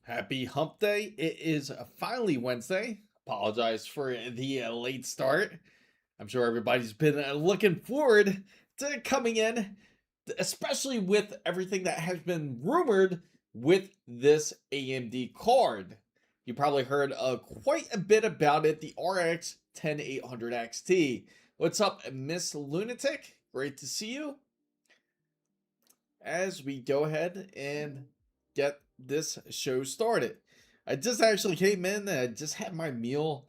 Happy hump day. It is finally Wednesday. Apologize for the late start. I'm sure everybody's been looking forward to coming in, especially with everything that has been rumored with this AMD card. You probably heard quite a bit about it, the RX 10800 XT. What's up, Miss Lunatic? Great to see you. As we go ahead and get this show started. I just actually came in and I just had my meal,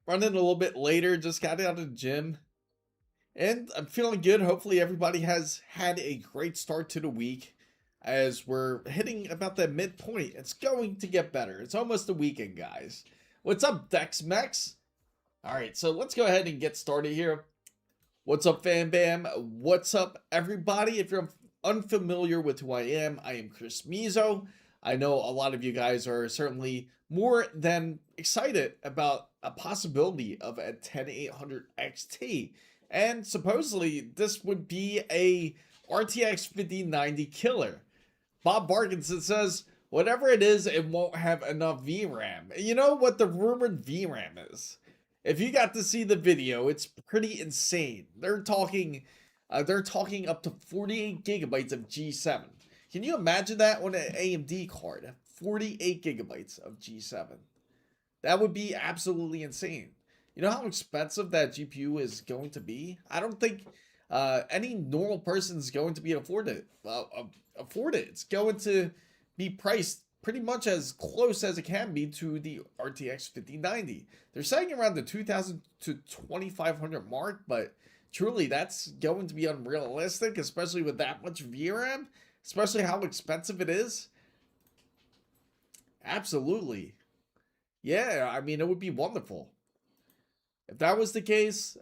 running a little bit later, just got out of the gym, and I'm feeling good. Hopefully, everybody has had a great start to the week as we're hitting about the midpoint. It's going to get better. It's almost the weekend, guys. What's up, DexMex? All right, so let's go ahead and get started here. What's up, Fam Bam? What's up, everybody? If you're unfamiliar with who I am Chris Mizo. I know a lot of you guys are certainly more than excited about a possibility of a 10800 XT. And supposedly, this would be a RTX 5090 killer. Bob Barkinson says, whatever it is, it won't have enough VRAM. You know what the rumored VRAM is? If you got to see the video, it's pretty insane. They're talking up to 48 gigabytes of G7. Can you imagine that on an AMD card? 48 gigabytes of G7. That would be absolutely insane. You know how expensive that GPU is going to be? I don't think any normal person is going to be afford it. It's going to be priced pretty much as close as it can be to the RTX 5090. They're saying around the 2000 to 2500 mark, but truly that's going to be unrealistic, especially with that much VRAM, especially how expensive it is. Absolutely. Yeah, I mean, it would be wonderful. If that was the case,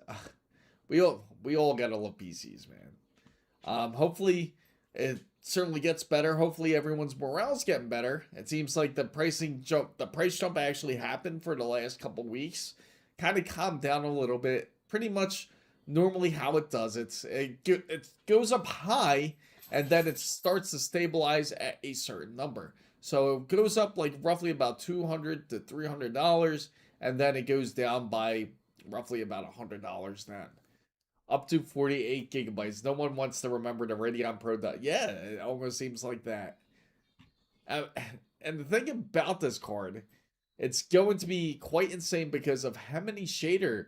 we all gotta love PCs, man. Hopefully it certainly gets better. Hopefully everyone's morale's getting better. It seems like the price jump actually happened for the last couple weeks. Kind of calmed down a little bit. Pretty much normally how it does. It goes up high and then it starts to stabilize at a certain number. So it goes up like roughly about $200 to $300, and then it goes down by roughly about $100 then. Up to 48 gigabytes. No one wants to remember the Radeon Pro. Yeah, it almost seems like that. Uh, and the thing about this card, it's going to be quite insane because of how many shader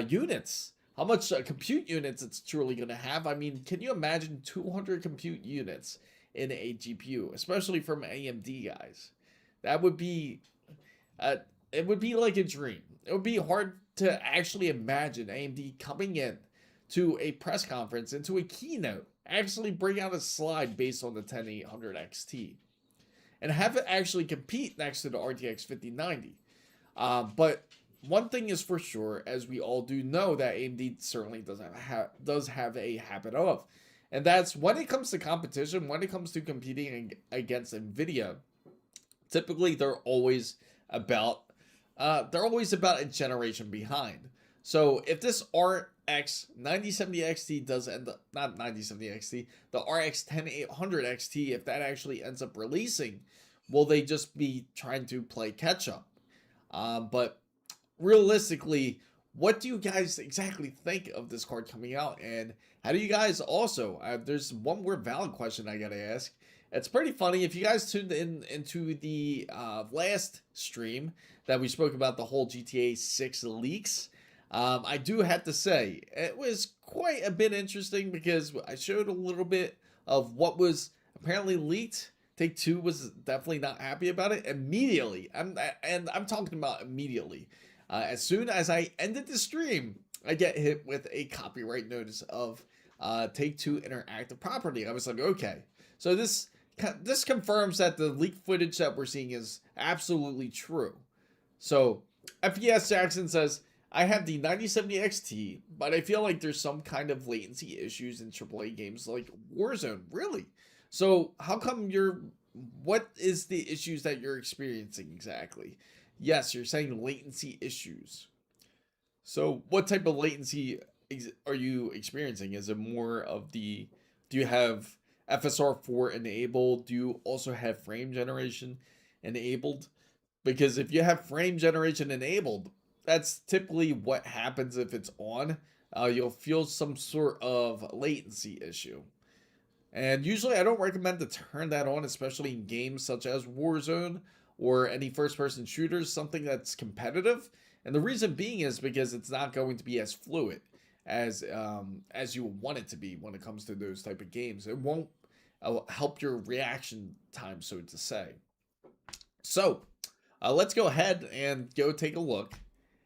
units, how much compute units it's truly going to have. I mean, can you imagine 200 compute units in a GPU, especially from AMD, guys? That would be, it would be like a dream. It would be hard to actually imagine AMD coming in to a press conference, into a keynote, actually bring out a slide based on the 10800 XT and have it actually compete next to the RTX 5090. But one thing is for sure, as we all do know, that AMD certainly does have a habit of, and that's when it comes to competition, when it comes to competing against NVIDIA, typically they're always about a generation behind. So if this RX 9070 XT does end up, not 9070 XT, the RX 10800 XT, if that actually ends up releasing, will they just be trying to play catch up? But realistically, what do you guys exactly think of this card coming out? And how do you guys also, there's one more valid question I gotta ask. It's pretty funny. If you guys tuned in into the last stream that we spoke about the whole GTA 6 leaks, I do have to say, it was quite a bit interesting because I showed a little bit of what was apparently leaked. Take-Two was definitely not happy about it immediately. I'm talking about immediately. As soon as I ended the stream, I get hit with a copyright notice of Take-Two interactive property. I was like, okay. So this confirms that the leaked footage that we're seeing is absolutely true. So FPS Jackson says, I have the 9070 XT, but I feel like there's some kind of latency issues in AAA games like Warzone. Really? So how come what is the issues that you're experiencing exactly? Yes, you're saying latency issues. So what type of latency are you experiencing? Is it more of do you have FSR4 enabled? Do you also have frame generation enabled? Because if you have frame generation enabled, that's typically what happens if it's on. You'll feel some sort of latency issue. And usually I don't recommend to turn that on, especially in games such as Warzone or any first person shooters, something that's competitive. And the reason being is because it's not going to be as fluid as you want it to be when it comes to those type of games. It won't help your reaction time, so to say. So let's go ahead and go take a look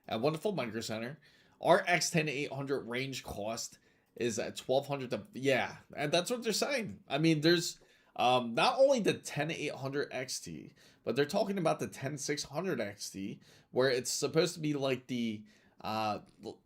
at Wonderful Micro Center. Our X10800 range cost is at 1200 to, yeah, and that's what they're saying. I mean, there's not only the 10800 XT, but they're talking about the 10600 XT, where it's supposed to be like the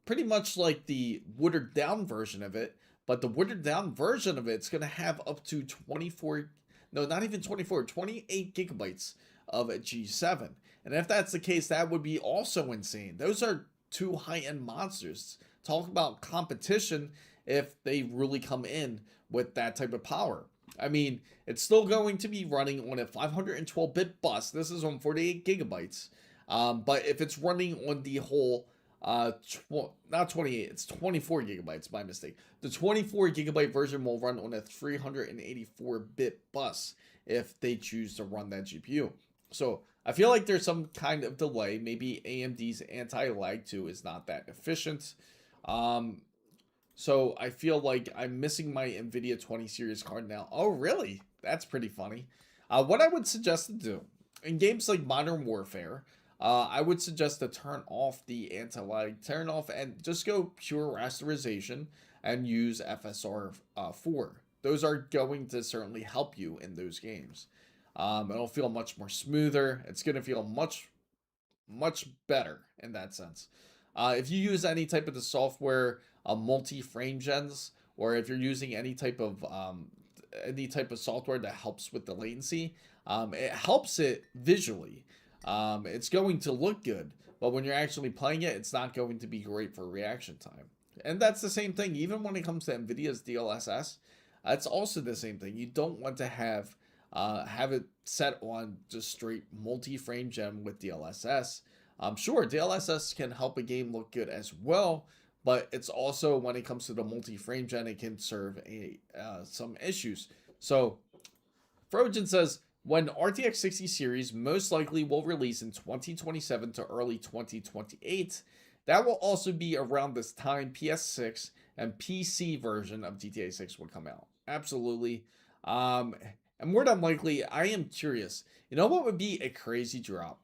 pretty much like the watered down version of it, but the watered down version of it's going to have up to 24, no, not even 24, 28 gigabytes of a G7. And if that's the case, that would be also insane. Those are two high-end monsters. Talk about competition if they really come in with that type of power. I mean, it's still going to be running on a 512-bit bus. This is on 48 gigabytes. But if it's running on the whole, not 28, it's 24 gigabytes, my mistake. The 24 gigabyte version will run on a 384-bit bus if they choose to run that GPU. So I feel like there's some kind of delay. Maybe AMD's anti-lag 2 is not that efficient. So I feel like I'm missing my NVIDIA 20 series card now. Oh, really? That's pretty funny. What I would suggest to do in games like Modern Warfare, I would suggest to turn off the anti-lag, turn off and just go pure rasterization and use FSR4. Those are going to certainly help you in those games. It'll feel much more smoother. It's going to feel much better in that sense. If you use any type of the software, multi-frame gens, or if you're using any type of software that helps with the latency, it helps it visually. It's going to look good, but when you're actually playing it, it's not going to be great for reaction time. And that's the same thing, even when it comes to NVIDIA's DLSS. It's also the same thing. You don't want to have it set on just straight multi-frame gen with DLSS. Sure, DLSS can help a game look good as well, but it's also, when it comes to the multi-frame gen, it can serve some issues. So Frojan says, when RTX 60 series most likely will release in 2027 to early 2028, that will also be around this time PS6 and PC version of GTA 6 will come out. Absolutely. And more than likely, I am curious. You know what would be a crazy drop?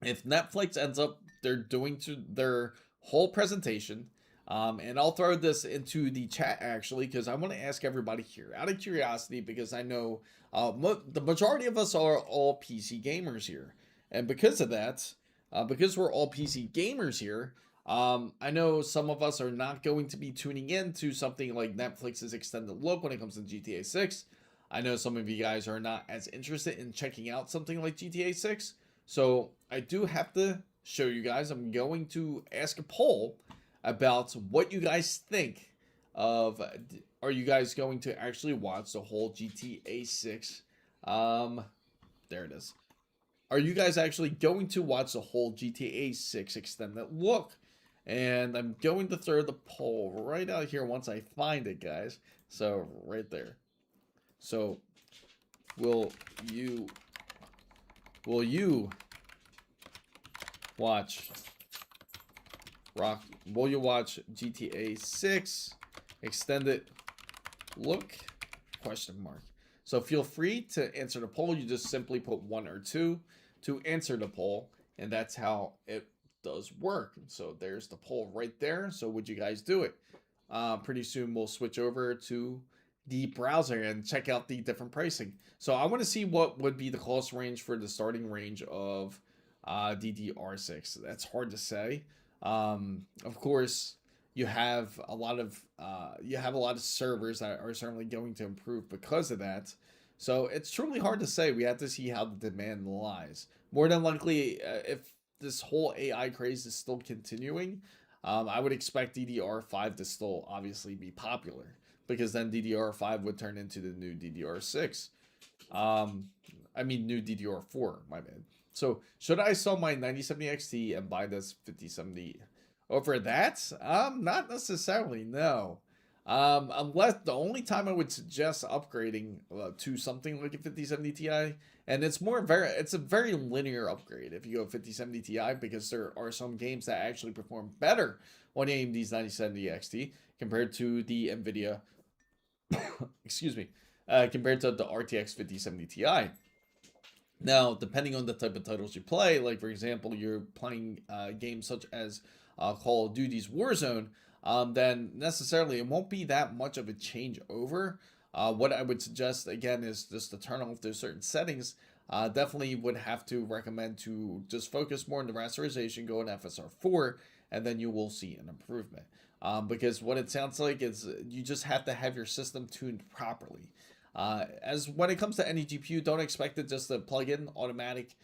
If Netflix ends up doing to their whole presentation, and I'll throw this into the chat actually, because I want to ask everybody here out of curiosity, because I know the majority of us are all PC gamers here, and because of that, because we're all PC gamers here, I know some of us are not going to be tuning in to something like Netflix's extended look when it comes to GTA 6. I know some of you guys are not as interested in checking out something like GTA 6. So I do have to show you guys. I'm going to ask a poll about what you guys think of. Are you guys going to actually watch the whole GTA 6? There it is. Are you guys actually going to watch the whole GTA 6 extended look? And I'm going to throw the poll right out here once I find it, guys. So right there. So will you watch will you watch GTA 6 extended look? Question mark. So feel free to answer the poll. You just simply put 1 or 2 to answer the poll, and that's how it does work. So there's the poll right there. So would you guys do it? Pretty soon we'll switch over to the browser and check out the different pricing. So I want to see what would be the cost range for the starting range of DDR6. That's hard to say. Of course, you have a lot of servers that are certainly going to improve because of that. So it's truly hard to say. We have to see how the demand lies. More than likely, if this whole AI craze is still continuing, I would expect DDR5 to still obviously be popular because then DDR5 would turn into the new DDR6. I mean new DDR4, my bad. So should I sell my 9070 XT and buy this 5070 over that? Not necessarily, no. Unless the only time I would suggest upgrading to something like a 5070 Ti, and it's a very linear upgrade if you go 5070 Ti, because there are some games that actually perform better on AMD's 9070 XT compared to the Nvidia, excuse me, compared to the RTX 5070 Ti. Now, depending on the type of titles you play, like for example, you're playing games such as Call of Duty's Warzone, then necessarily it won't be that much of a change over. What I would suggest again is just to turn off those certain settings. Definitely would have to recommend to just focus more on the rasterization, go in FSR4, and then you will see an improvement. Because what it sounds like is you just have to have your system tuned properly. As when it comes to any GPU, don't expect it just to plug in automatic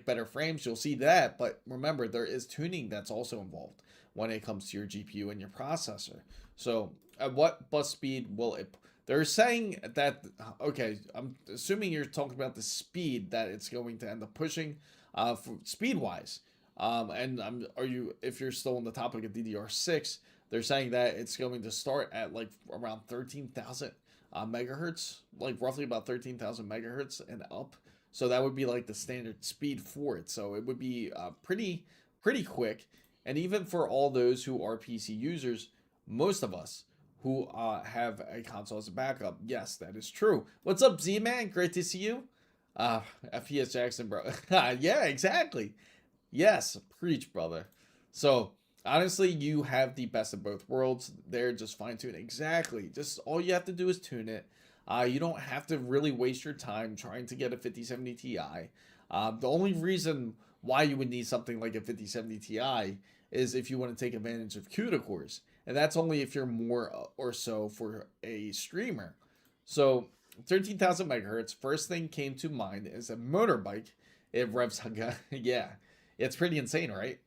better frames. You'll see that, but remember there is tuning that's also involved when it comes to your GPU and your processor. So at what bus speed will it? They're saying that, okay, I'm assuming you're talking about the speed that it's going to end up pushing, for speed wise. If you're still on the topic of DDR6, they're saying that it's going to start at like around 13,000 megahertz, like roughly about 13,000 megahertz and up. So that would be like the standard speed for it. So it would be pretty quick. And even for all those who are PC users, most of us who have a console as a backup, yes, that is true. What's up, Z-Man? Great to see you. FPS Jackson, bro. Yeah, exactly. Yes, preach, brother. So honestly, you have the best of both worlds. They're just fine tuned. Exactly. Just all you have to do is tune it. You don't have to really waste your time trying to get a 5070 Ti. The only reason why you would need something like a 5070 Ti is if you want to take advantage of CUDA cores. And that's only if you're more or so for a streamer. So 13,000 megahertz, first thing came to mind is a motorbike. It revs, yeah, it's pretty insane, right?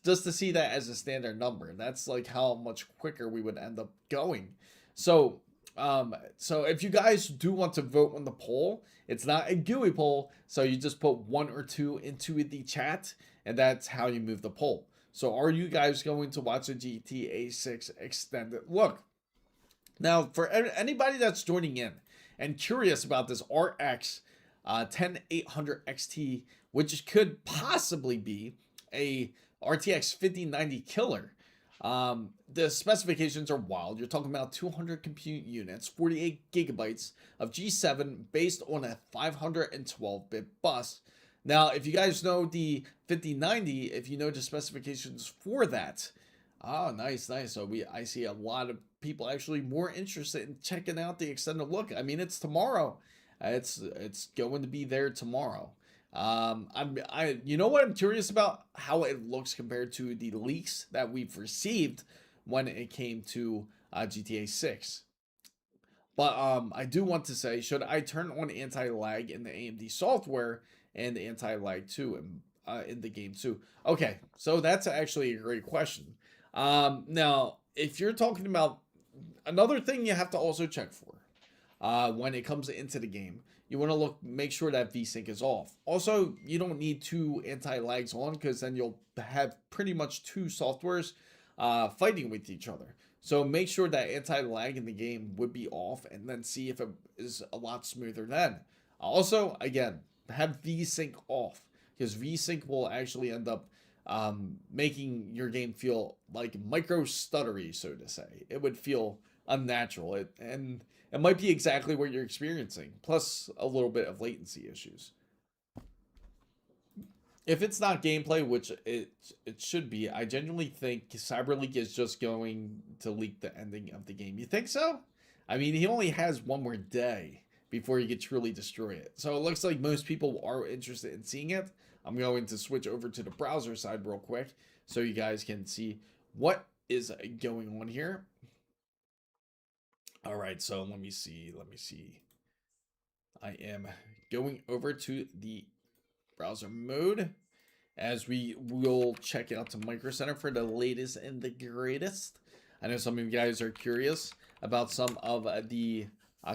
Just to see that as a standard number, that's like how much quicker we would end up going. So if you guys do want to vote on the poll, it's not a GUI poll, so you just put 1 or 2 into the chat, and that's how you move the poll. So are you guys going to watch a GTA 6 extended look? Now, for anybody that's joining in and curious about this RX 10800 XT, which could possibly be a RTX 5090 killer, the specifications are wild. You're talking about 200 compute units, 48 gigabytes of G7 based on a 512-bit bus. Now, if you guys know the 5090, if you know the specifications for that, nice. So I see a lot of people actually more interested in checking out the extended look. I mean, it's tomorrow. It's going to be there tomorrow. You know what I'm curious about? How it looks compared to the leaks that we've received when it came to GTA 6. But I do want to say, should I turn on anti-lag in the AMD software and anti-lag too in the game too? Okay, so that's actually a great question. Now, if you're talking about another thing you have to also check for when it comes into the game, you want to make sure that VSync is off. Also, you don't need 2 anti-lags on, because then you'll have pretty much 2 softwares fighting with each other. So make sure that anti-lag in the game would be off, and then see if it is a lot smoother then. Also, again, have VSync off, because VSync will actually end up making your game feel like micro stuttery, so to say. It would feel unnatural, and it might be exactly what you're experiencing, plus a little bit of latency issues. If it's not gameplay, which it should be, I genuinely think CyberLeak is just going to leak the ending of the game. You think so? I mean, he only has one more day before he could truly destroy it. So it looks like most people are interested in seeing it. I'm going to switch over to the browser side real quick so you guys can see what is going on here. All right, so let me see. I am going over to the browser mode as we will check out to Micro Center for the latest and the greatest. I know some of you guys are curious about some of the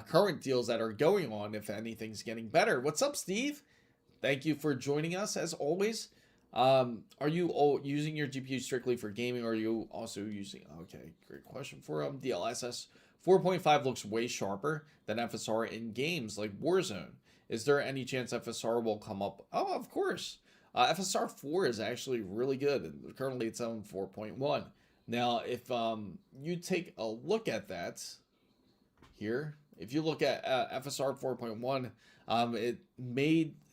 current deals that are going on, if anything's getting better. What's up, Steve? Thank you for joining us as always. Are you all using your GPU strictly for gaming, or are you also using? Okay, great question for DLSS 4.5 looks way sharper than FSR in games like Warzone. Is there any chance FSR will come up? Oh, of course. FSR 4 is actually really good. Currently, it's on 4.1. Now, if you take a look at that here, if you look at FSR 4.1,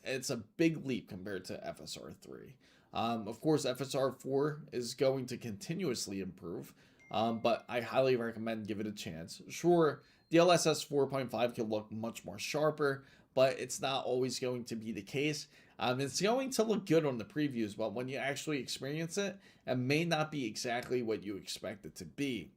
it's a big leap compared to FSR 3. Of course, FSR 4 is going to continuously improve, but I highly recommend give it a chance. Sure, DLSS 4.5 can look much more sharper, but it's not always going to be the case. It's going to look good on the previews, but when you actually experience it, it may not be exactly what you expect it to be.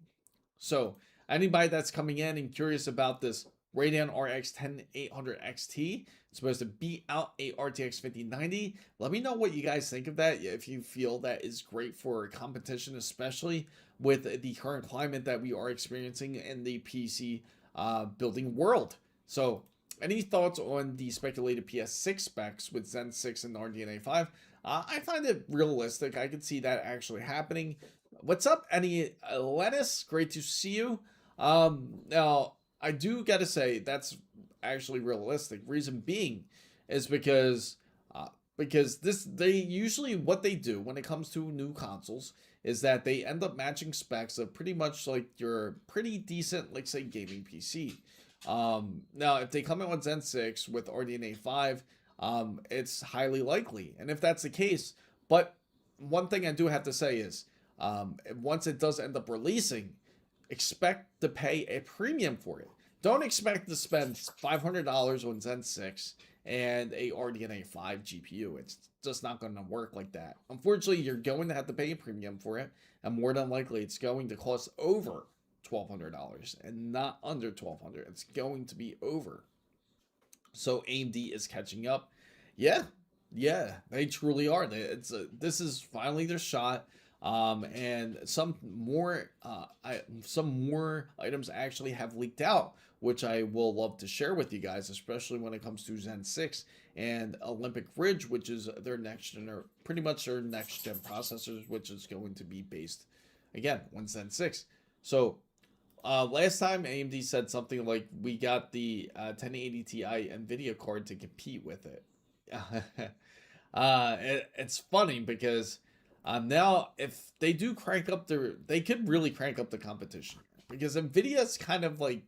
So, anybody that's coming in and curious about this Radeon RX 10800 XT, it's supposed to beat out a RTX 5090. Let me know what you guys think of that. If you feel that is great for competition, especially with the current climate that we are experiencing in the PC building world. So, any thoughts on the speculated PS6 specs with Zen 6 and RDNA 5? I find it realistic. I could see that actually happening. What's up, any Lennis? Great to see you. Now, I do gotta say that's actually realistic. Reason being is because they usually what they do when it comes to new consoles is that they end up matching specs of pretty much like your pretty decent, like say, gaming PC. Now, if they come in with Zen 6 with RDNA 5, it's highly likely. And if that's the case, but one thing I do have to say is, once it does end up releasing, expect to pay a premium for it. Don't expect to spend $500 on Zen 6 and a RDNA 5 GPU. It's just not going to work like that. Unfortunately, you're going to have to pay a premium for it, and more than likely, it's going to cost over $1,200 and not under $1,200. It's going to be over. So AMD is catching up. Yeah, they truly are. This is finally their shot. And some more items actually have leaked out, which I will love to share with you guys, especially when it comes to Zen 6 and Olympic Ridge, which is their next gen, or pretty much their next gen processors, which is going to be based again on Zen 6. So last time AMD said something like we got the 1080 Ti NVIDIA card to compete with it. It's funny because now if they do crank up they could really crank up the competition, because NVIDIA's kind of like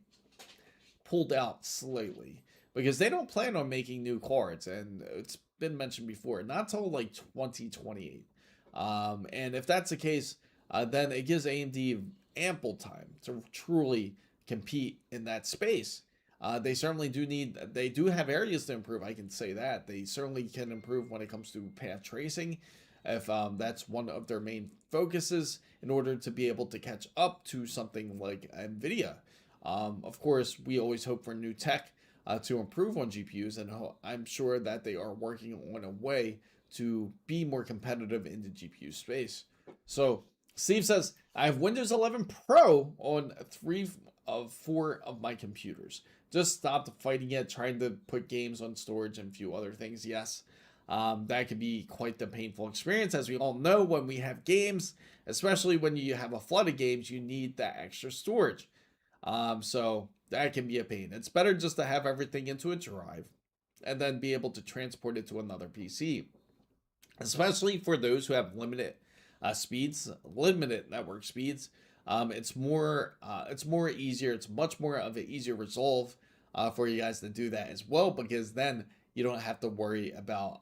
pulled out slightly because they don't plan on making new cards, and it's been mentioned before, not till like 2028. And if that's the case, then it gives AMD ample time to truly compete in that space. They certainly they do have areas to improve. I can say that. They certainly can improve when it comes to path tracing, if that's one of their main focuses, in order to be able to catch up to something like NVIDIA. Of course, we always hope for new tech to improve on GPUs, and I'm sure that they are working on a way to be more competitive in the GPU space. So, Steve says, I have Windows 11 Pro on 3 of 4 of my computers. Just stopped fighting it, trying to put games on storage and a few other things. Yes, that can be quite the painful experience. As we all know, when we have games, especially when you have a flood of games, you need that extra storage. So that can be a pain. It's better just to have everything into a drive and then be able to transport it to another PC, especially for those who have limited network speeds. It's more easier. It's much more of an easier resolve for you guys to do that as well, because then you don't have to worry about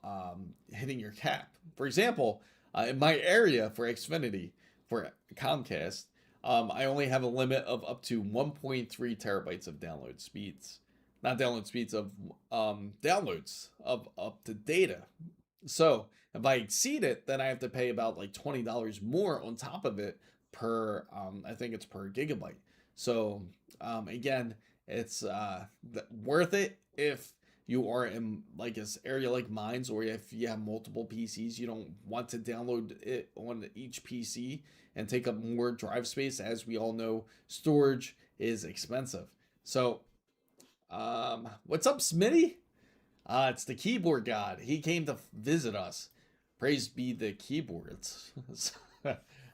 hitting your cap. For example, in my area for Xfinity, for Comcast, I only have a limit of up to 1.3 terabytes of download speeds. Not download speeds, of downloads of up to data. So if I exceed it, then I have to pay about like $20 more on top of it per, I think it's per gigabyte. So again, it's worth it if you are in like this area like mine, or if you have multiple PCs, you don't want to download it on each PC and take up more drive space. As we all know, storage is expensive. So, what's up, Smitty? It's the keyboard god. He came to visit us. Praise be the keyboards.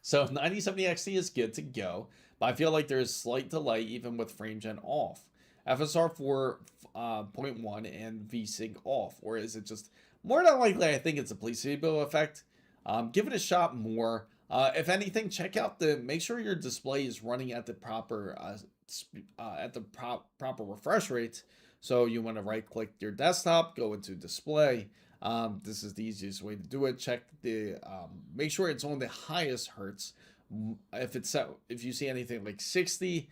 So 9070 XT is good to go, but I feel like there's slight delay even with frame gen off. FSR 4.1 and VSync off, or is it just more than likely? I think it's a placebo effect. Give it a shot more. If anything, check out make sure your display is running at the proper proper refresh rate. So you want to right click your desktop, go into display. This is the easiest way to do it. Check make sure it's on the highest hertz. If you see anything like 60,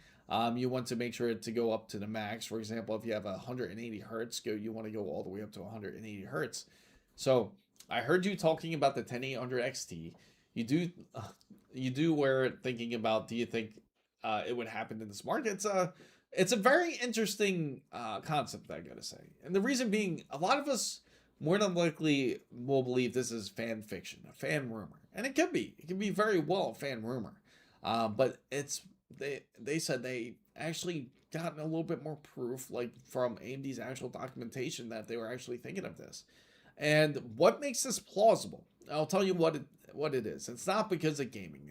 you want to make sure to go up to the max. For example, if you have 180 hertz, you want to go all the way up to 180 hertz. So I heard you talking about the 10800 XT. You do were thinking about, do you think it would happen in this market? It's a very interesting concept, I gotta say. And the reason being, a lot of us more than likely will believe this is fan fiction, a fan rumor. And it could be. It can be very well a fan rumor. But they said they actually gotten a little bit more proof, like from AMD's actual documentation, that they were actually thinking of this. And what makes this plausible? I'll tell you what it is. It's not because of gaming.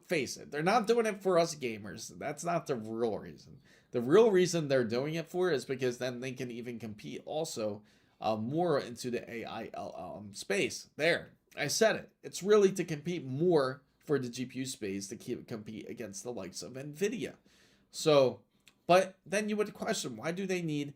Face it, they're not doing it for us gamers. That's not the real reason. The real reason they're doing it for is because then they can even compete also more into the AI space. There, I said it. It's really to compete more for the GPU space to compete against the likes of NVIDIA. So, but then you would question, why do they need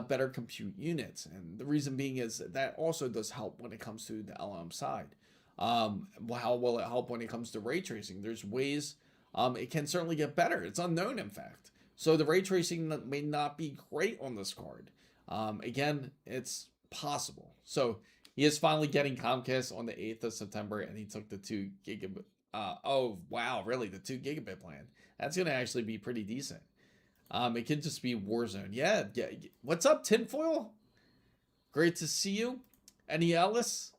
better compute units? And the reason being is that also does help when it comes to the LM side. How will it help when it comes to ray tracing? There's ways it can certainly get better. It's unknown, in fact. So the ray tracing may not be great on this card. Again, it's possible. So he is finally getting Comcast on the 8th of September, and he took the 2 gigabit. Oh, wow, really? The 2 gigabit plan. That's going to actually be pretty decent. It could just be Warzone. Yeah. What's up, Tinfoil? Great to see you. Any Ellis?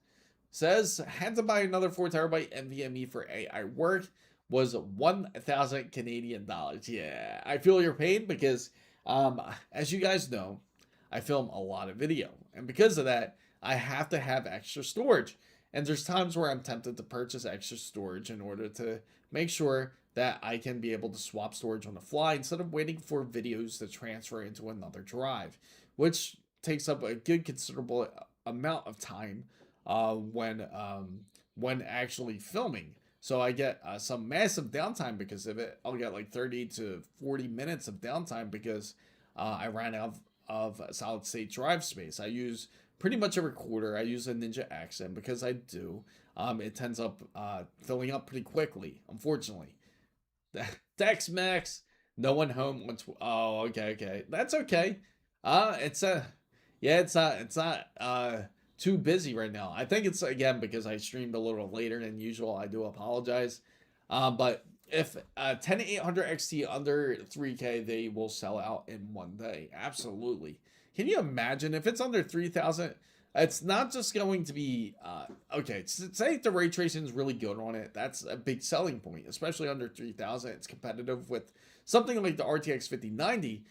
Says, had to buy another 4 terabyte NVMe for AI work, was 1,000 Canadian dollars. Yeah, I feel your pain because, as you guys know, I film a lot of video. And because of that, I have to have extra storage. And there's times where I'm tempted to purchase extra storage in order to make sure that I can be able to swap storage on the fly instead of waiting for videos to transfer into another drive, which takes up a good considerable amount of time when actually filming. So I get some massive downtime because of it. I'll get like 30 to 40 minutes of downtime because I ran out of solid state drive space. I use pretty much a recorder. I use a Ninja X, and because I do, it ends up filling up pretty quickly, unfortunately. Dex Max, no one home once. Oh, okay. That's okay. It's not too busy right now. I think it's again because I streamed a little later than usual. I do apologize. But if 10800 XT under 3K, they will sell out in one day. Absolutely. Can you imagine if it's under 3,000? It's not just going to be okay. Say the ray tracing is really good on it. That's a big selling point, especially under 3,000. It's competitive with something like the RTX 5090.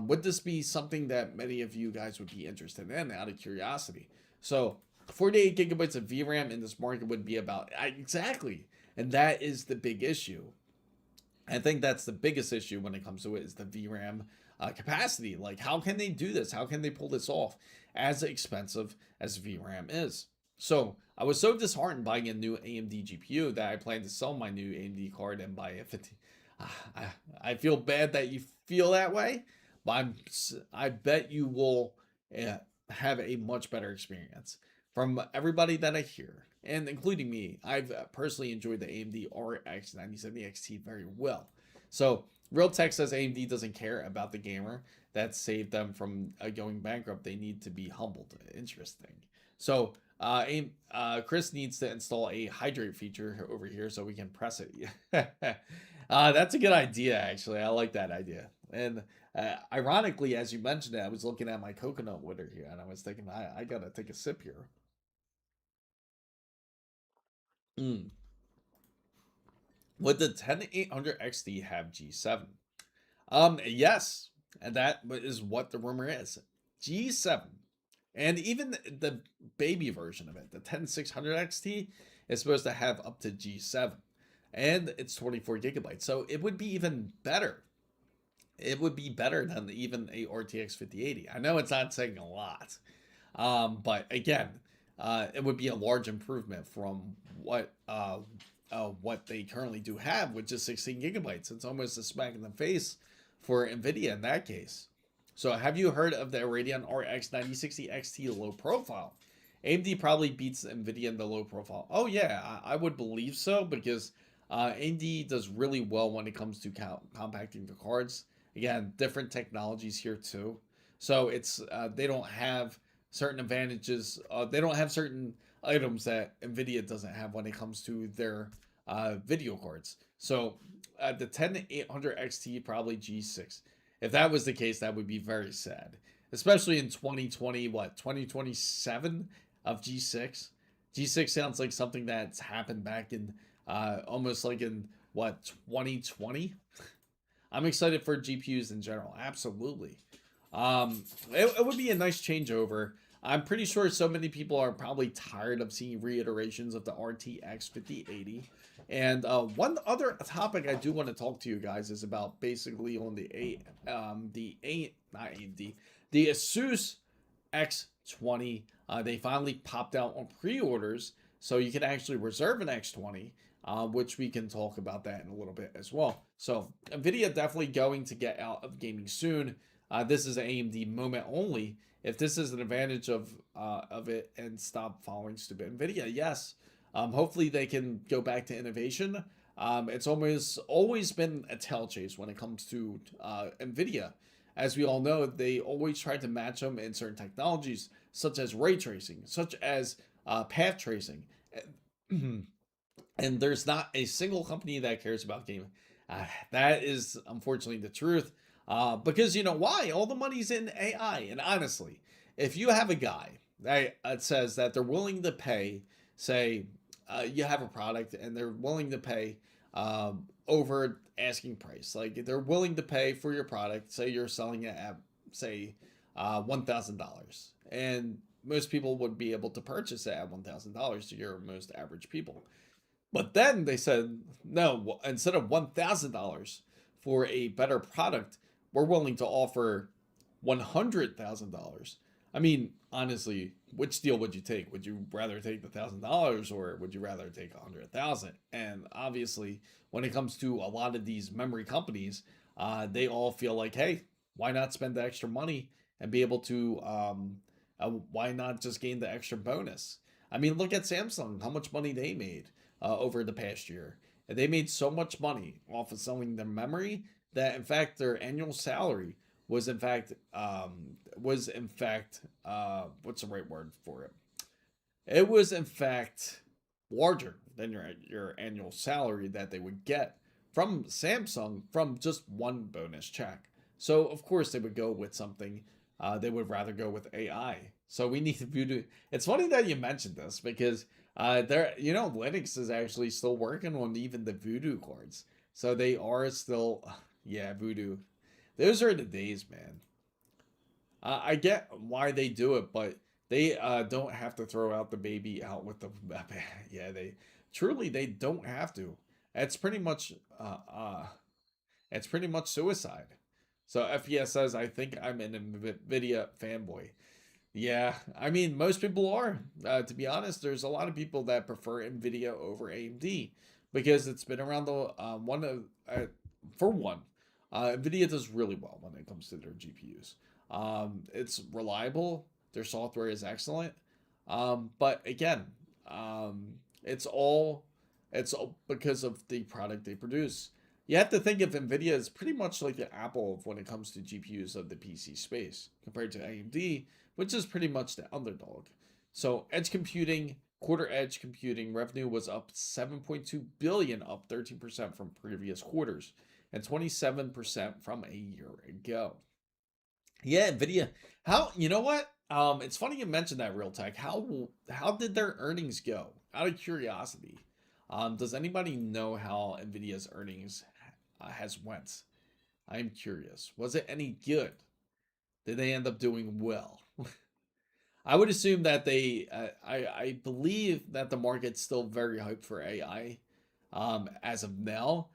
Would this be something that many of you guys would be interested in out of curiosity? So 48 gigabytes of VRAM in this market would be about exactly, and that is the big issue. I think that's the biggest issue when it comes to it is the VRAM capacity. Like, how can they do this? How can they pull this off as expensive as VRAM is? So I was so disheartened buying a new AMD GPU that I plan to sell my new AMD card and buy a 50. I feel bad that you feel that way, but I bet you will have a much better experience. From everybody that I hear, and including me, I've personally enjoyed the AMD RX 9070 XT very well. So Real Tech says AMD doesn't care about the gamer that saved them from going bankrupt. They need to be humbled. Interesting. So Chris needs to install a hydrate feature over here so we can press it. That's a good idea, actually. I like that idea. And Ironically, as you mentioned it, I was looking at my coconut water here, and I was thinking, I gotta take a sip here. Mm. Would the 10800 XT have G7? Yes, and that is what the rumor is. G7, and even the baby version of it, the 10600 XT, is supposed to have up to G7, and it's 24 gigabytes. So it would be even better. It would be better than even a RTX 5080. I know it's not saying a lot, but again, it would be a large improvement from what they currently do have, which is 16 gigabytes. It's almost a smack in the face for NVIDIA in that case. So have you heard of the Radeon RX 9060 XT low profile? AMD probably beats NVIDIA in the low profile. Oh yeah, I would believe so, because AMD does really well when it comes to compacting the cards. Again, different technologies here too. So it's they don't have certain advantages. They don't have certain items that NVIDIA doesn't have when it comes to their video cards. So the 10800 XT, probably G6. If that was the case, that would be very sad, especially in 2020, 2027 of G6. G6 sounds like something that's happened back in almost like in 2020. I'm excited for GPUs in general. Absolutely. It would be a nice changeover. I'm pretty sure so many people are probably tired of seeing reiterations of the RTX 5080. And one other topic I do want to talk to you guys is about basically on not AMD, the Asus X20. They finally popped out on pre-orders, so you can actually reserve an X20. Which we can talk about that in a little bit as well. So NVIDIA definitely going to get out of gaming soon. This is an AMD moment only. If this is an advantage of it and stop following stupid NVIDIA, yes. Hopefully they can go back to innovation. It's almost always been a tail chase when it comes to NVIDIA. As we all know, they always try to match them in certain technologies, such as ray tracing, such as path tracing. And there's not a single company that cares about gaming. That is unfortunately the truth. Because you know why? All the money's in AI. And honestly, if you have a guy that says that they're willing to pay, say, you have a product and they're willing to pay over asking price, like they're willing to pay for your product, say you're selling it at, say, $1,000, and most people would be able to purchase it at $1,000 to your most average people. But then they said, no, instead of $1,000 for a better product, we're willing to offer $100,000. I mean, honestly, which deal would you take? Would you rather take the $1,000, or would you rather take 100,000? And obviously, when it comes to a lot of these memory companies, they all feel like, hey, why not spend the extra money and be able to, why not just gain the extra bonus? I mean, look at Samsung, how much money they made over the past year. And they made so much money off of selling their memory that, in fact, their annual salary was, in fact, what's the right word for it? It was, in fact, larger than your annual salary that they would get from Samsung from just one bonus check. So, of course, they would go with something. They would rather go with AI. So we need to view. It's funny that you mentioned this, because Linux is actually still working on even the Voodoo cards. So they are still, yeah, Voodoo. Those are the days, man. I get why they do it, but they don't have to throw out the baby out with the, yeah, they don't have to. It's pretty much it's pretty much suicide. So FPS says, I think I'm an NVIDIA fanboy. Yeah, I mean, most people are. To be honest, there's a lot of people that prefer NVIDIA over AMD, because it's been around the one of for one. NVIDIA does really well when it comes to their GPUs. It's reliable. Their software is excellent. But again, it's all because of the product they produce. You have to think of NVIDIA as pretty much like the Apple of when it comes to GPUs of the PC space, compared to AMD, which is pretty much the underdog. So edge computing, quarter edge computing revenue was up 7.2 billion, up 13% from previous quarters, and 27% from a year ago. Yeah, Nvidia. How you know what? It's funny you mentioned that Real Tech. How did their earnings go? Out of curiosity, does anybody know how Nvidia's earnings has went? I'm curious. Was it any good? Did they end up doing well? I would assume that I believe that the market's still very hyped for AI. As of now,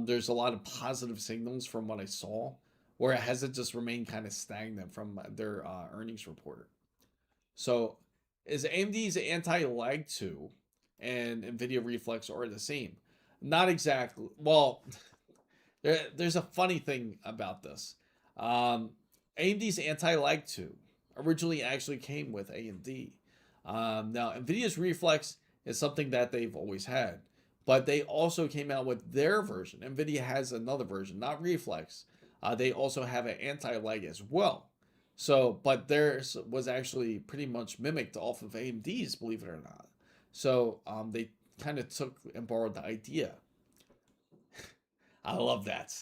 there's a lot of positive signals from what I saw, where it hasn't just remained kind of stagnant from their earnings report. So, is AMD's anti-lag 2 and NVIDIA Reflex are the same? Not exactly. Well, there's a funny thing about this. Um, AMD's anti-lag 2 originally actually came with AMD. Now, NVIDIA's Reflex is something that they've always had, but they also came out with their version. NVIDIA has another version, not Reflex. They also have an anti-lag as well. So, but theirs was actually pretty much mimicked off of AMD's, believe it or not. So, they kind of took and borrowed the idea. I love that.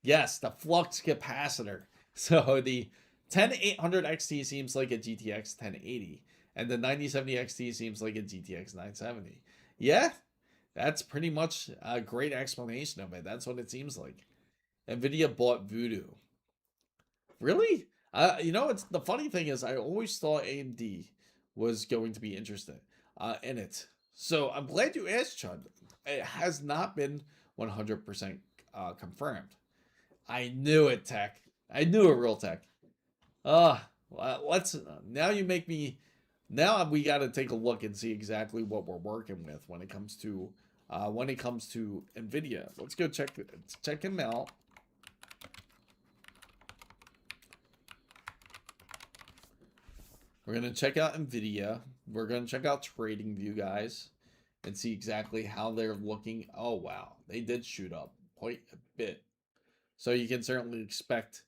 Yes, the flux capacitor. So the 10800 XT seems like a GTX 1080, and the 9070 XT seems like a GTX 970. Yeah, that's pretty much a great explanation of it. That's what it seems like. Nvidia bought Voodoo. Really? It's the funny thing is I always thought AMD was going to be interested in it. So I'm glad you asked, Chud. It has not been 100% confirmed. I knew it, Tech. I knew it, Real Tech. Let's now you make me. Now we got to take a look and see exactly what we're working with when it comes to Nvidia. Let's go check him out. We're gonna check out Nvidia. We're gonna check out TradingView, guys, and see exactly how they're looking. Oh wow, they did shoot up quite a bit. So you can certainly expect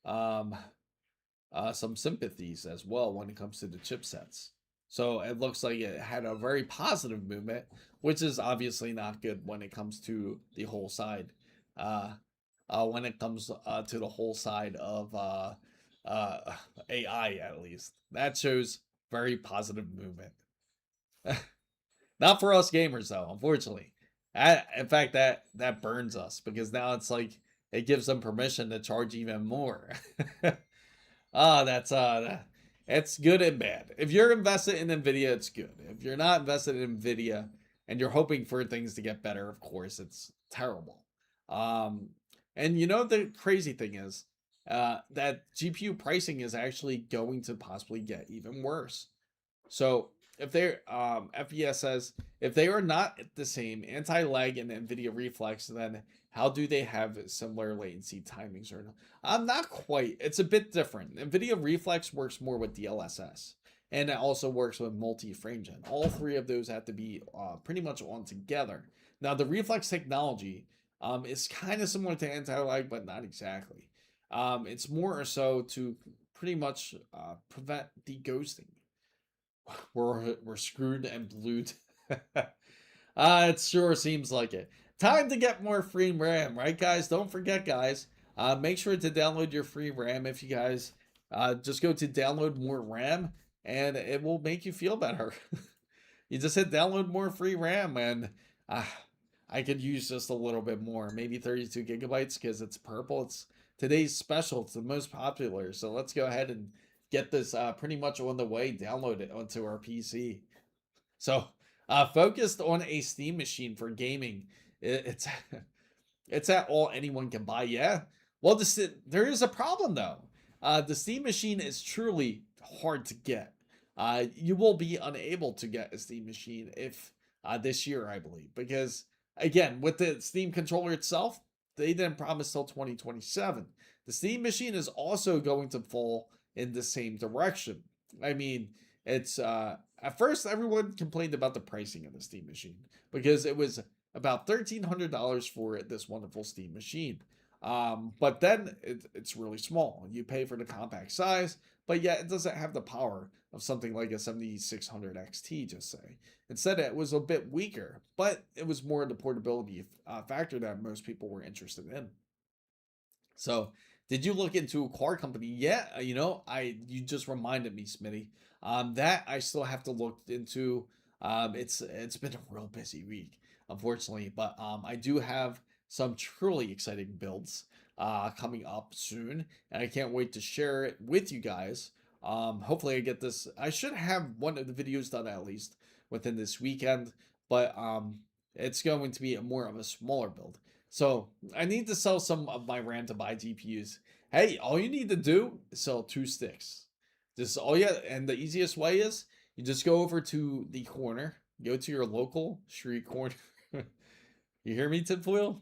um, some sympathies as well when it comes to the chipsets. So it looks like it had a very positive movement, which is obviously not good when it comes to the whole side. Uh, when it comes to the whole side of uh, AI, at least that shows very positive movement. Not for us gamers though, unfortunately. In fact, that burns us because now it's like it gives them permission to charge even more. That's it's good and bad. If you're invested in Nvidia, it's good. If you're not invested in Nvidia and you're hoping for things to get better, of course, it's terrible. Um, and the crazy thing is, that GPU pricing is actually going to possibly get even worse. So if they're FPS says if they are not the same anti-lag and NVIDIA Reflex, then how do they have similar latency timings or not? Not quite. It's a bit different. NVIDIA Reflex works more with DLSS. And it also works with multi-frame gen. All three of those have to be pretty much on together. Now, the Reflex technology is kind of similar to anti-lag, but not exactly. It's more or so to pretty much prevent deghosting. We're screwed and blued. It sure seems like it. Time to get more free RAM, right, guys? Don't forget, guys. Make sure to download your free RAM if you guys just go to download more RAM and it will make you feel better. You just hit download more free RAM and uh, I could use just a little bit more, maybe 32 gigabytes because it's purple. It's today's special. It's the most popular. So let's go ahead and get this pretty much on the way. Download it onto our PC. So focused on a Steam machine for gaming. It's it's at all anyone can buy. Yeah. Well, there is a problem though. The Steam machine is truly hard to get. You will be unable to get a Steam machine if this year, I believe, because again, with the Steam controller itself, they didn't promise till 2027. The Steam machine is also going to fall in the same direction. I mean, it's at first everyone complained about the pricing of the Steam machine because it was about $1,300 for this wonderful Steam machine. But then it's really small. You pay for the compact size, but yet it doesn't have the power of something like a 7600 XT, just say. Instead, it was a bit weaker, but it was more the portability factor that most people were interested in. So Did you look into a car company? Yeah, you just reminded me, Smitty. That I still have to look into. It's been a real busy week, unfortunately, but I do have some truly exciting builds coming up soon, and I can't wait to share it with you guys. Hopefully I get this. I should have one of the videos done at least within this weekend, but it's going to be more of a smaller build. So I need to sell some of my RAM to buy GPUs. Hey, all you need to do is sell 2 sticks. Just all you, and the easiest way is you just go over to the corner, go to your local street corner. You hear me, tinfoil?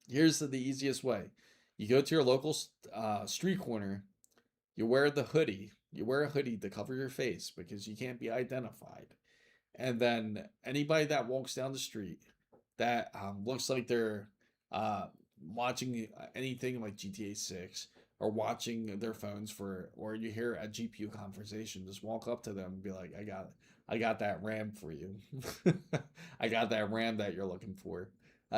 Here's the easiest way. You go to your local street corner. You wear the hoodie. You wear a hoodie to cover your face because you can't be identified. And then anybody that walks down the street that looks like they're uh, watching anything like GTA 6 or watching their phones or you hear a GPU conversation, just walk up to them and be like, I got that RAM for you. I got that RAM that you're looking for.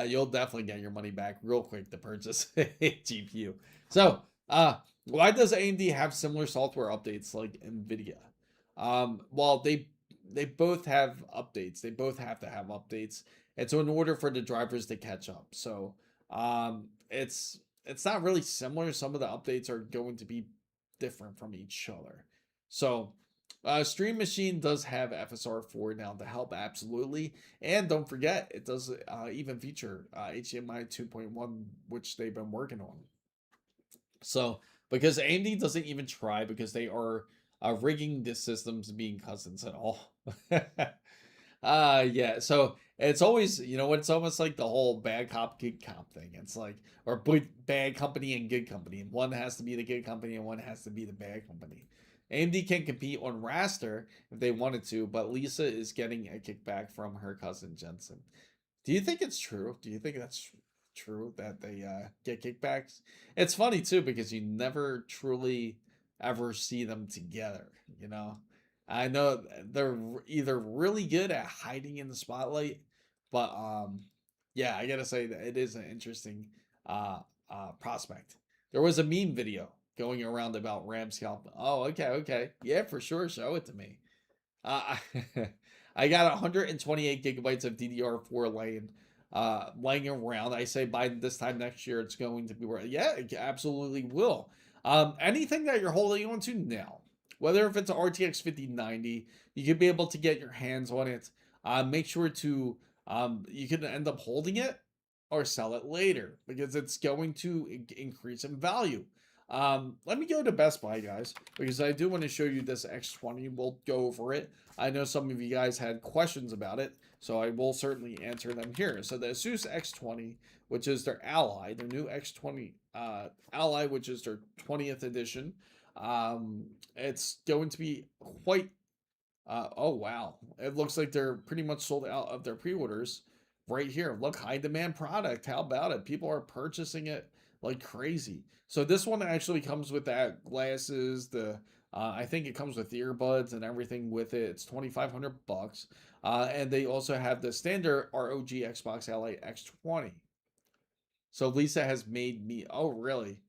You'll definitely get your money back real quick to purchase a GPU. So, why does AMD have similar software updates like NVIDIA? Well, they both have updates. They both have to have updates. And so in order for the drivers to catch up. So it's not really similar. Some of the updates are going to be different from each other. So Stream Machine does have FSR4 now to help, absolutely. And don't forget, it does even feature HDMI 2.1, which they've been working on. So, because AMD doesn't even try because they are rigging the systems being cousins at all. Yeah. So it's always, it's almost like the whole bad cop, good cop thing. It's like, or bad company and good company. And one has to be the good company and one has to be the bad company. AMD can compete on raster if they wanted to, but Lisa is getting a kickback from her cousin Jensen. Do you think it's true? Do you think that's true that they get kickbacks? It's funny too because you never truly ever see them together, you know? I know they're either really good at hiding in the spotlight, but yeah, I gotta say that it is an interesting uh prospect. There was a meme video going around about RAM scalp. Oh, okay. Yeah, for sure. Show it to me. Uh, I got 128 gigabytes of DDR4 laying around. I say by this time next year, it's going to be where, yeah, it absolutely will. Anything that you're holding on to now, whether if it's an RTX 5090, you could be able to get your hands on it. Make sure to, you can end up holding it or sell it later because it's going to increase in value. Let me go to Best Buy, guys, because I do want to show you this X20. We'll go over it. I know some of you guys had questions about it, so I will certainly answer them here. So the Asus X20, which is their Ally, their new X20 Ally, which is their 20th edition. It's going to be quite oh wow. It looks like they're pretty much sold out of their pre-orders right here. Look, high demand product. How about it? People are purchasing it like crazy. So this one actually comes with that glasses, the I think it comes with earbuds and everything with it. It's 2,500 bucks. And they also have the standard ROG Xbox Ally X20. So Lisa has made me. Oh, really?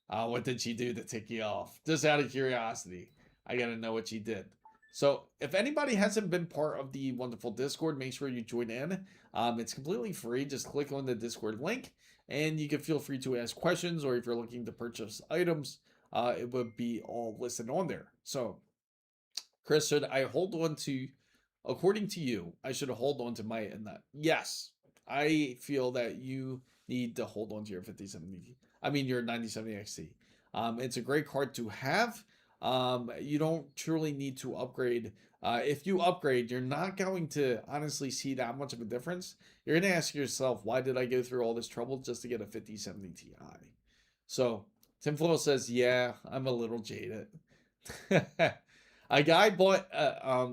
What did she do to tick you off? Just out of curiosity, I gotta know what she did. So if anybody hasn't been part of the wonderful Discord, make sure you join in. It's completely free. Just click on the Discord link, and you can feel free to ask questions, or if you're looking to purchase items, it would be all listed on there. So, Chris, should I hold on to? According to you, I should hold on to my and that. Yes, I feel that you need to hold on to your 5070. I mean your 9070 XT. It's a great card to have. You don't truly need to upgrade. If you upgrade, you're not going to honestly see that much of a difference. You're going to ask yourself, why did I go through all this trouble just to get a 5070 Ti? So, Tinfoil says, yeah, I'm a little jaded. A guy bought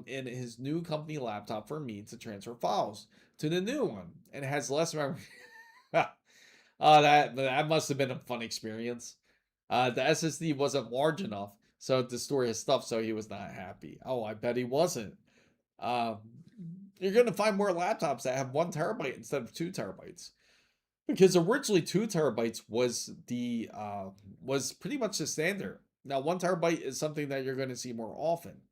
in his new company laptop for me to transfer files to the new one, and it has less memory. Oh, that must have been a fun experience. The SSD wasn't large enough so to store his stuff, so he was not happy. Oh, I bet he wasn't. Uh, you're gonna find more laptops that have 1 terabyte instead of 2 terabytes. Because originally 2 terabytes was pretty much the standard. Now 1 terabyte is something that you're going to see more often.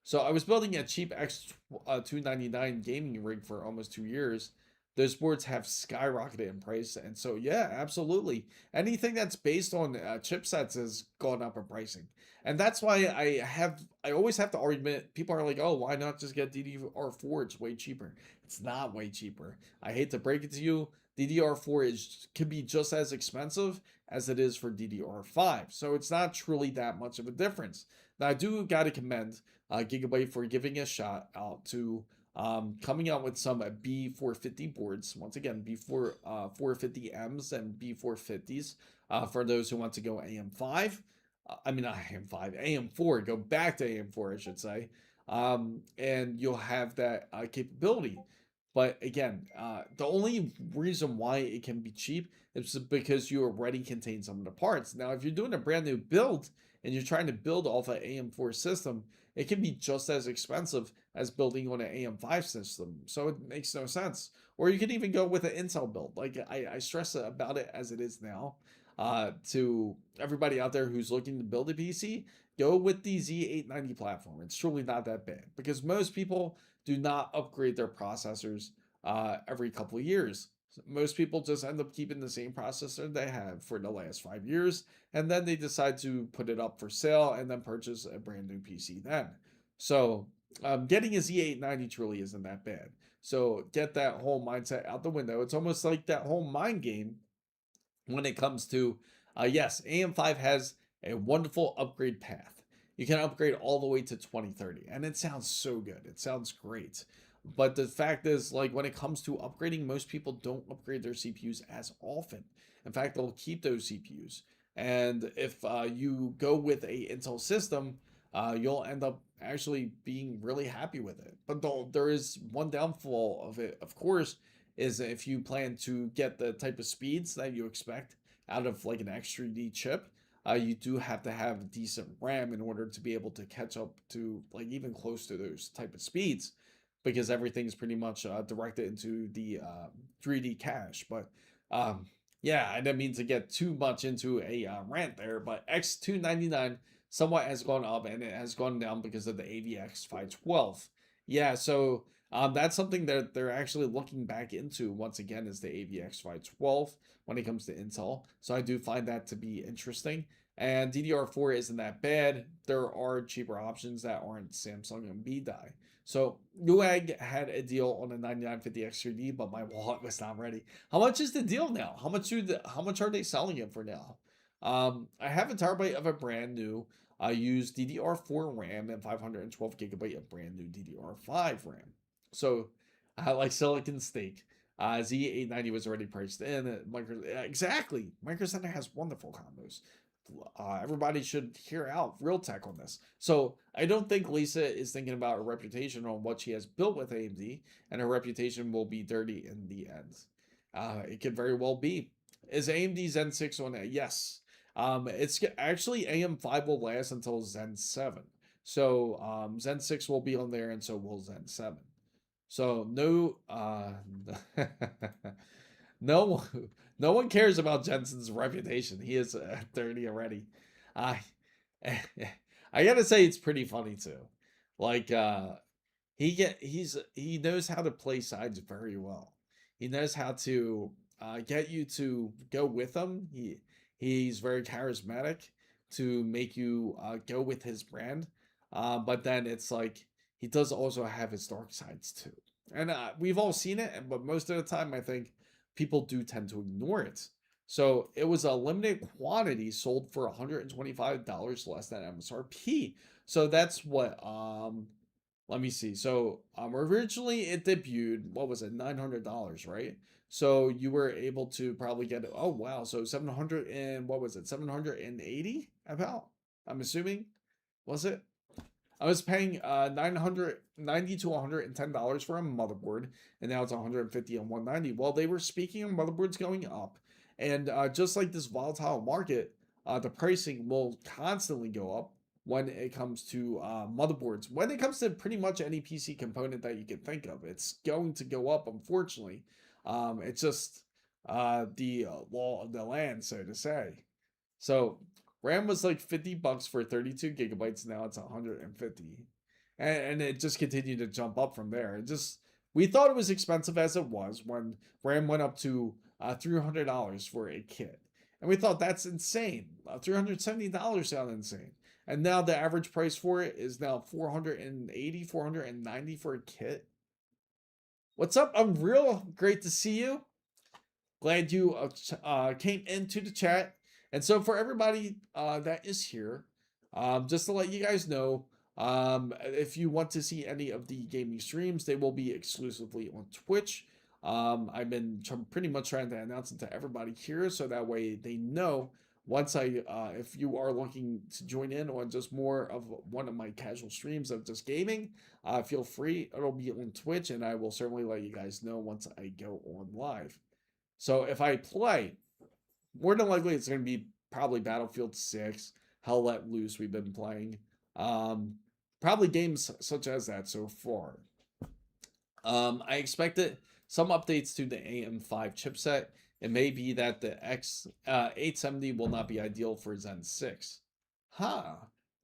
So I was building a cheap X 299 gaming rig for almost 2 years. Those boards have skyrocketed in price, and so yeah, absolutely. Anything that's based on chipsets has gone up in pricing, and that's why I always have the argument. People are like, "Oh, why not just get DDR4? It's way cheaper." It's not way cheaper. I hate to break it to you. DDR4 can be just as expensive as it is for DDR5, so it's not truly that much of a difference. Now I do got to commend Gigabyte for giving a shot out to coming out with some B450 boards. Once again, B450Ms and B450s for those who want to go AM5. I mean, not AM5, AM4. Go back to AM4, I should say. And you'll have that capability. But again, the only reason why it can be cheap is because you already contain some of the parts. Now, if you're doing a brand new build and you're trying to build off an AM4 system, it can be just as expensive as building on an AM5 system. So it makes no sense. Or you can even go with an Intel build. Like I stress about it as it is now. To everybody out there who's looking to build a PC, go with the Z890 platform. It's truly not that bad because most people do not upgrade their processors every couple of years. Most people just end up keeping the same processor they have for the last 5 years, and then they decide to put it up for sale and then purchase a brand new PC then. So, getting a Z890 truly isn't that bad. So, get that whole mindset out the window. It's almost like that whole mind game when it comes to, yes, AM5 has a wonderful upgrade path. You can upgrade all the way to 2030, and it sounds so good. It sounds great. But the fact is, like, when it comes to upgrading, most people don't upgrade their CPUs as often. In fact, they'll keep those CPUs. And if you go with a Intel system, you'll end up actually being really happy with it. But there is one downfall of it, of course, is if you plan to get the type of speeds that you expect out of like an X3D chip, you do have to have decent RAM in order to be able to catch up to like even close to those type of speeds because everything's pretty much directed into the 3D cache. But yeah, I didn't mean to get too much into a rant there, but X299 somewhat has gone up and it has gone down because of the AVX 512. Yeah, so that's something that they're actually looking back into once again is the AVX 512 when it comes to Intel. So I do find that to be interesting. And DDR4 isn't that bad. There are cheaper options that aren't Samsung and BDI. So Newegg had a deal on a 9950 X3D, but my wallet was not ready. How much is the deal now? How much are they selling it for now? I have a terabyte of a brand new used DDR4 RAM and 512 gigabyte of brand new DDR5 RAM. So like Silicon Steak. Z890 was already priced in. Exactly. Micro Center has wonderful combos. Everybody should hear out real tech on this. So I don't think Lisa is thinking about her reputation on what she has built with AMD, and her reputation will be dirty in the end. It could very well be. Is AMD Zen 6 on it? Yes. It's actually AM5 will last until Zen 7. So Zen 6 will be on there, and so will Zen 7. So no, no, no one cares about Jensen's reputation. He is 30 already. I, I gotta say it's pretty funny too. Like he knows how to play sides very well. He knows how to get you to go with him. He's very charismatic to make you go with his brand. But then it's like he does also have his dark sides too. And we've all seen it, but most of the time I think people do tend to ignore it. So it was a limited quantity sold for $125 less than MSRP. So that's what let me see. So originally it debuted, what was it, $900, right? So you were able to probably get it. Oh wow, so 700 and what was it? 780 about? I'm assuming. Was it? I was paying 990 to $110 for a motherboard, and now it's 150 and 190. Well, they were speaking of motherboards going up, and just like this volatile market, the pricing will constantly go up when it comes to motherboards. When it comes to pretty much any PC component that you can think of, it's going to go up, unfortunately. It's just the law of the land, so to say. So RAM was like $50 for 32 gigabytes. Now it's 150, and it just continued to jump up from there. It just we thought it was expensive as it was when RAM went up to $300 for a kit, and we thought that's insane. $370 sounds insane, and now the average price for it is now 480, 490 for a kit. What's up? I'm real great to see you. Glad you came into the chat. And so for everybody that is here, just to let you guys know, if you want to see any of the gaming streams, they will be exclusively on Twitch. I've been pretty much trying to announce it to everybody here, so that way they know once if you are looking to join in on just more of one of my casual streams of just gaming, feel free. It'll be on Twitch, and I will certainly let you guys know once I go on live. So if I play, more than likely it's going to be probably Battlefield 6, Hell Let Loose we've been playing. Probably games such as that so far. I expected some updates to the AM5 chipset. It may be that the X870 will not be ideal for Zen 6. Huh.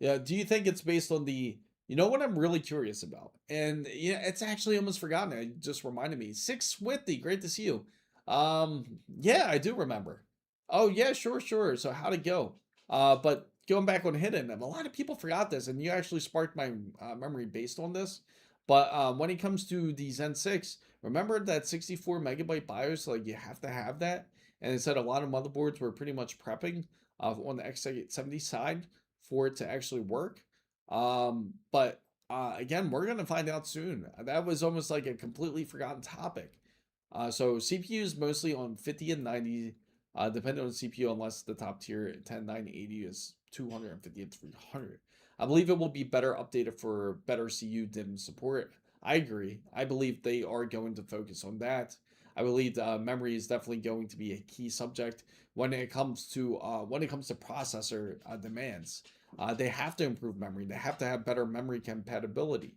Yeah, do you think it's based on the... You know what I'm really curious about? And yeah, it's actually almost forgotten. It just reminded me. 650, great to see you. Yeah, I do remember. Oh yeah, sure. So how'd it go? But going back on Hidden, a lot of people forgot this, and you actually sparked my memory based on this. But when it comes to the Zen 6, remember that 64 megabyte BIOS, like you have to have that. And it said a lot of motherboards were pretty much prepping on the X870 side for it to actually work. But again, we're gonna find out soon. That was almost like a completely forgotten topic. So CPUs mostly on 50 and 90, depending on the CPU, unless the top tier 10, 980 is 250 and 300. I believe it will be better updated for better CU DIMM support. I agree. I believe they are going to focus on that. I believe memory is definitely going to be a key subject when it comes to processor demands. They have to improve memory. They have to have better memory compatibility.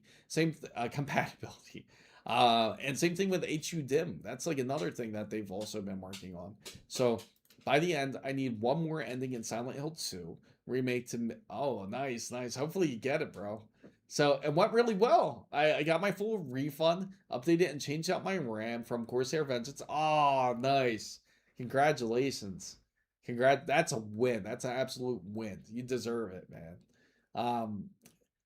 Compatibility. And same thing with HU DIMM. That's like another thing that they've also been working on. So by the end, I need one more ending in Silent Hill 2 remake to. Oh, nice. Hopefully you get it, bro. So it went really well. I got my full refund, updated and changed out my RAM from Corsair Vengeance. Oh, nice. Congratulations. That's a win. That's an absolute win. You deserve it, man. Um,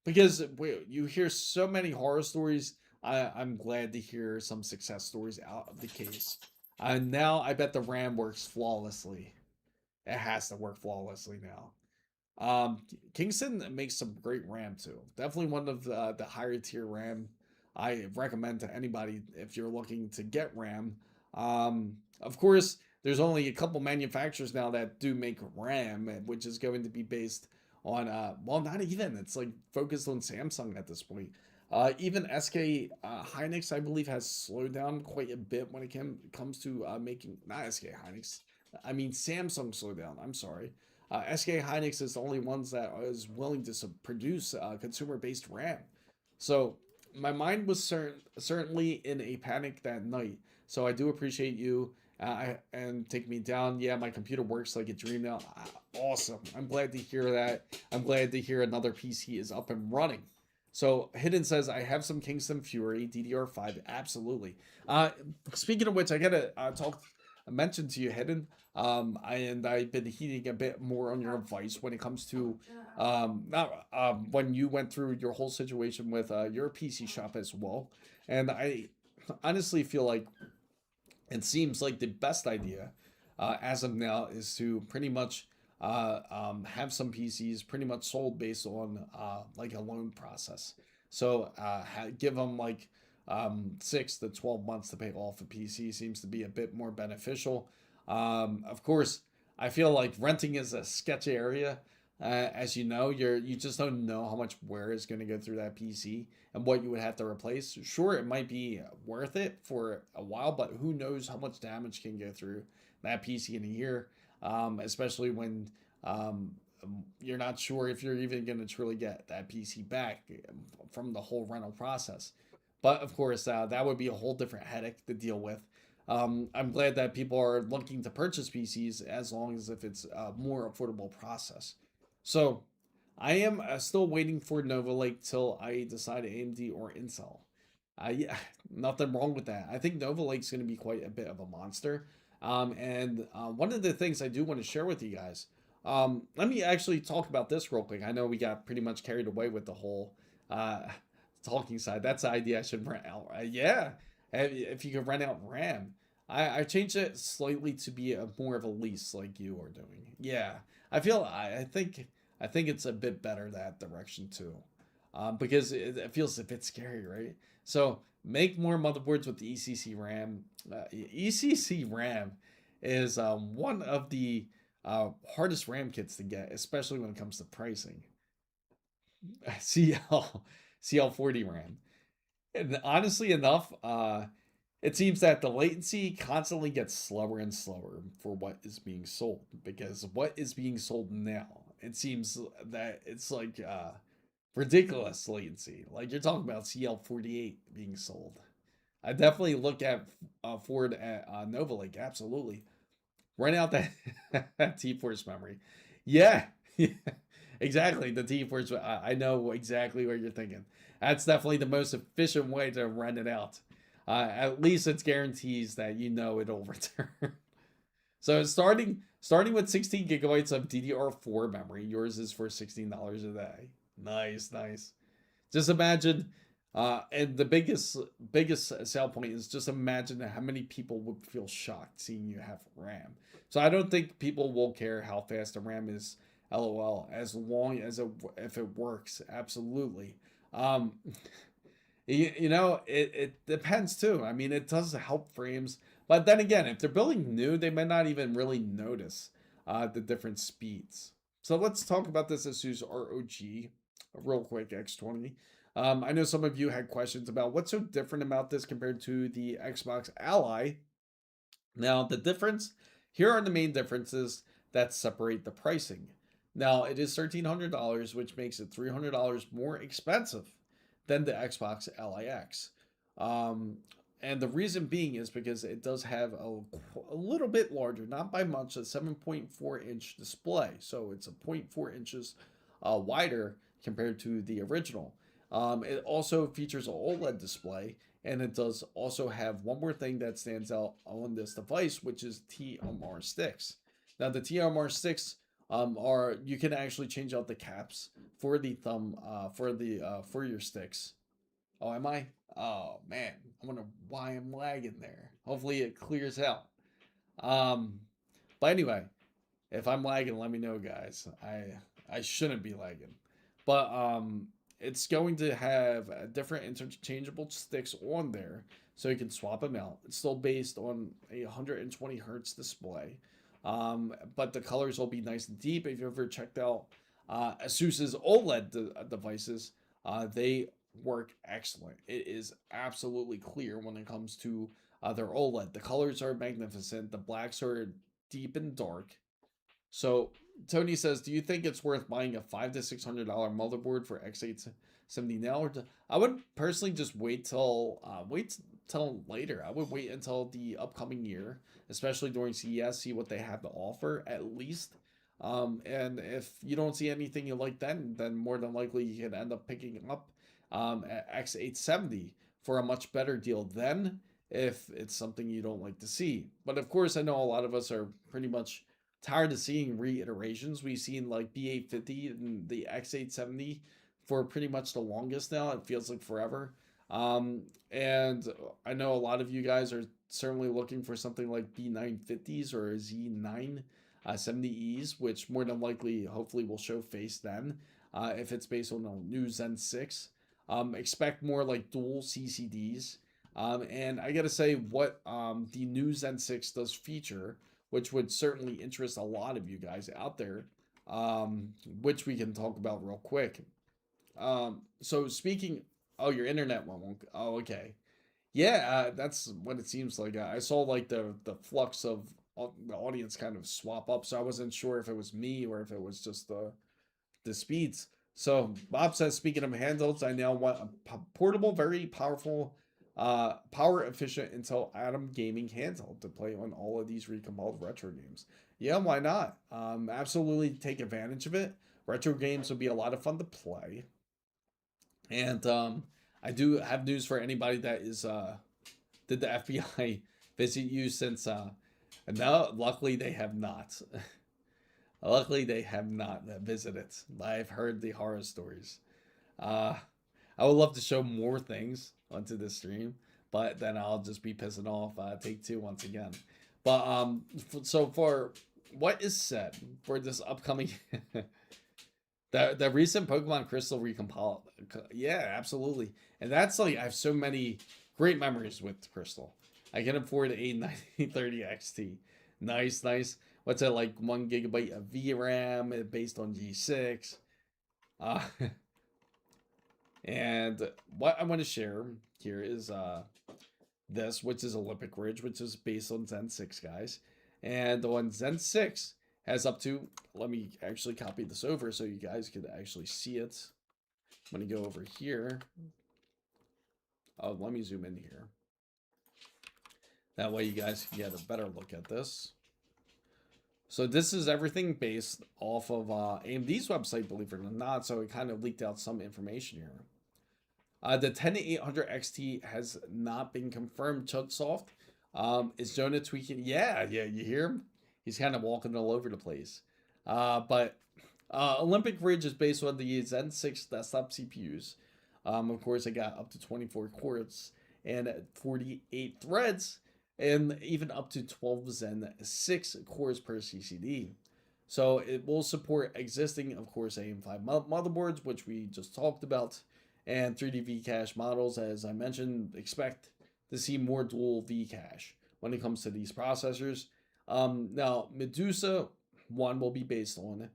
because you hear so many horror stories. I'm glad to hear some success stories out of the case. And now I bet the RAM works flawlessly. It has to work flawlessly now. Kingston makes some great RAM too. Definitely one of the higher tier RAM I recommend to anybody if you're looking to get RAM. Of course, there's only a couple manufacturers now that do make RAM, which is going to be based on well, not even. It's like focused on Samsung at this point. Even SK Hynix, I believe, has slowed down quite a bit when it comes to making not SK Hynix. I mean Samsung slowed down. I'm sorry. SK Hynix is the only ones that is willing to produce consumer-based RAM. So my mind was certainly in a panic that night. So I do appreciate you and take me down. Yeah, my computer works like a dream now. Awesome. I'm glad to hear that. I'm glad to hear another PC is up and running. So Hidden says I have some Kingston Fury DDR5. Absolutely. Speaking of which, I gotta mention to you, Hidden. I've been heeding a bit more on your advice when it comes to not when you went through your whole situation with your PC shop as well. And I honestly feel like it seems like the best idea as of now is to pretty much have some PCs pretty much sold based on like a loan process. So give them like 6 to 12 months to pay off a PC seems to be a bit more beneficial. Of course, I feel like renting is a sketchy area. As you know, you just don't know how much wear is going to go through that PC and what you would have to replace. Sure, it might be worth it for a while, but who knows how much damage can go through that PC in a year, especially when you're not sure if you're even going to truly get that PC back from the whole rental process. But of course, that would be a whole different headache to deal with. I'm glad that people are looking to purchase PCs as long as if it's a more affordable process. So I am still waiting for Nova Lake till I decide AMD or Intel. Yeah, nothing wrong with that. I think Nova Lake's going to be quite a bit of a monster. And one of the things I do want to share with you guys, let me actually talk about this real quick. I know we got pretty much carried away with the whole uh, talking side. That's the idea I should rent out. Yeah, if you could rent out RAM. I changed it slightly to be a more of a lease like you are doing. Yeah, I think it's a bit better that direction too, because it feels a bit scary, right? So make more motherboards with the ECC RAM. ECC RAM is one of the hardest RAM kits to get, especially when it comes to pricing. CL CL40 RAM. And honestly enough, it seems that the latency constantly gets slower and slower for what is being sold, because what is being sold now, it seems that it's like ridiculous latency. Like you're talking about CL48 being sold. I definitely look at Ford at Nova Lake. Absolutely, run out that T-Force memory. Yeah, exactly. The T-Force. I know exactly what you're thinking. That's definitely the most efficient way to rent it out. At least it's guarantees that you know it'll return. So starting with 16 gigabytes of DDR4 memory. Yours is for $16 a day. Nice, nice. Just imagine, and the biggest sell point is just imagine how many people would feel shocked seeing you have RAM. So I don't think people will care how fast the RAM is, LOL, as long as if it works. Absolutely. Um, it depends too. I mean, it does help frames, but then again, if they're building new, they might not even really notice the different speeds. So let's talk about this ASUS ROG real quick, X20. I know some of you had questions about what's so different about this compared to the Xbox Ally. Now, the difference here are the main differences that separate the pricing. Now, it is $1,300, which makes it $300 more expensive than the Xbox Ally X. Um, and the reason being is because it does have a little bit larger, not by much, a 7.4-inch display. So it's a zero point 0.4 inches wider compared to the original. It also features an OLED display, and it does also have one more thing that stands out on this device, which is TMR sticks. Now, the TMR sticks are you can actually change out the caps for the thumb for your sticks. Oh, am I? Oh man, I wonder why I'm lagging there. Hopefully, it clears out. Um, but anyway, if I'm lagging, let me know, guys. I shouldn't be lagging, but it's going to have different interchangeable sticks on there, so you can swap them out. It's still based on a 120 hertz display, but the colors will be nice and deep. If you ever checked out ASUS's OLED devices, they work excellent. It is absolutely clear when it comes to their OLED. The colors are magnificent. The blacks are deep and dark. So Tony says, "Do you think it's worth buying a $500 to $600 motherboard for X870 now?" I would personally just wait till later. I would wait until the upcoming year, especially during CES, see what they have to offer at least. And if you don't see anything you like, then more than likely you can end up picking up X870 for a much better deal then, if it's something you don't like to see. But of course, I know a lot of us are pretty much tired of seeing reiterations. We've seen like B850 and the X870 for pretty much the longest now. It feels like forever. And I know a lot of you guys are certainly looking for something like B950s or Z9 70Es, which more than likely, hopefully, will show face then if it's based on a new Zen 6. Expect more like dual CCDs. And I gotta say, what the new Zen 6 does feature, which would certainly interest a lot of you guys out there, which we can talk about real quick. So speaking, oh, your internet won't. Oh, okay. Yeah, that's what it seems like. I saw like the flux of the audience kind of swap up, so I wasn't sure if it was me or if it was just the speeds. So Bob says, speaking of handhelds, I now want a portable, very powerful power efficient Intel Atom gaming handheld to play on all of these recompiled retro games. Yeah, why not? Absolutely take advantage of it. Retro games would be a lot of fun to play. And I do have news for anybody that is did the FBI visit you since no, luckily they have not. Luckily they have not visited. I've heard the horror stories. Uh I would love to show more things onto this stream, but then I'll just be pissing off Take Two once again. But so for what is said for this upcoming the recent Pokemon Crystal recompile, yeah, absolutely, and that's like I have so many great memories with Crystal. I can afford a 9030 XT. Nice, nice. What's it like? 1 GB of VRAM based on G6. Uh, and what I want to share here is this, which is Olympic Ridge, which is based on Zen 6, guys. And on Zen 6 has up to, let me actually copy this over so you guys can actually see it. I'm going to go over here. Oh, let me zoom in here. That way you guys can get a better look at this. So this is everything based off of AMD's website, believe it or not. So it kind of leaked out some information here. The 10800 XT has not been confirmed. Chudsoft is Jonah tweaking. Yeah, you hear him? He's kind of walking all over the place. But Olympic Ridge is based on the Zen 6 desktop CPUs. Of course, I got up to 24 cores and 48 threads, and even up to 12 Zen 6 cores per CCD. So it will support existing, of course, AM5 motherboards, which we just talked about, and 3D V-cache models. As I mentioned, expect to see more dual V-cache when it comes to these processors. Now, Medusa 1 will be based on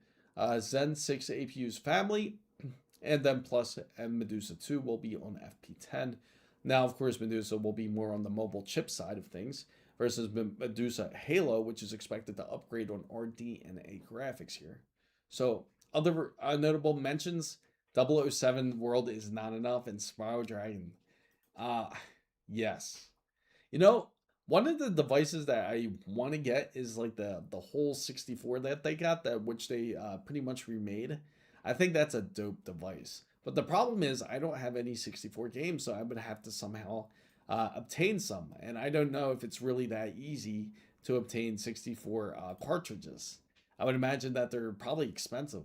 Zen 6 APUs family, and then plus and Medusa 2 will be on FP10. Now, of course, Medusa will be more on the mobile chip side of things versus Medusa Halo, which is expected to upgrade on RDNA graphics here. So, other notable mentions, 007 World is not enough, and Spiral Dragon. Yes. You know, one of the devices that I want to get is like the whole 64 that they got, that which they pretty much remade. I think that's a dope device. But the problem is I don't have any 64 games, so I would have to somehow obtain some. And I don't know if it's really that easy to obtain 64 cartridges. I would imagine that they're probably expensive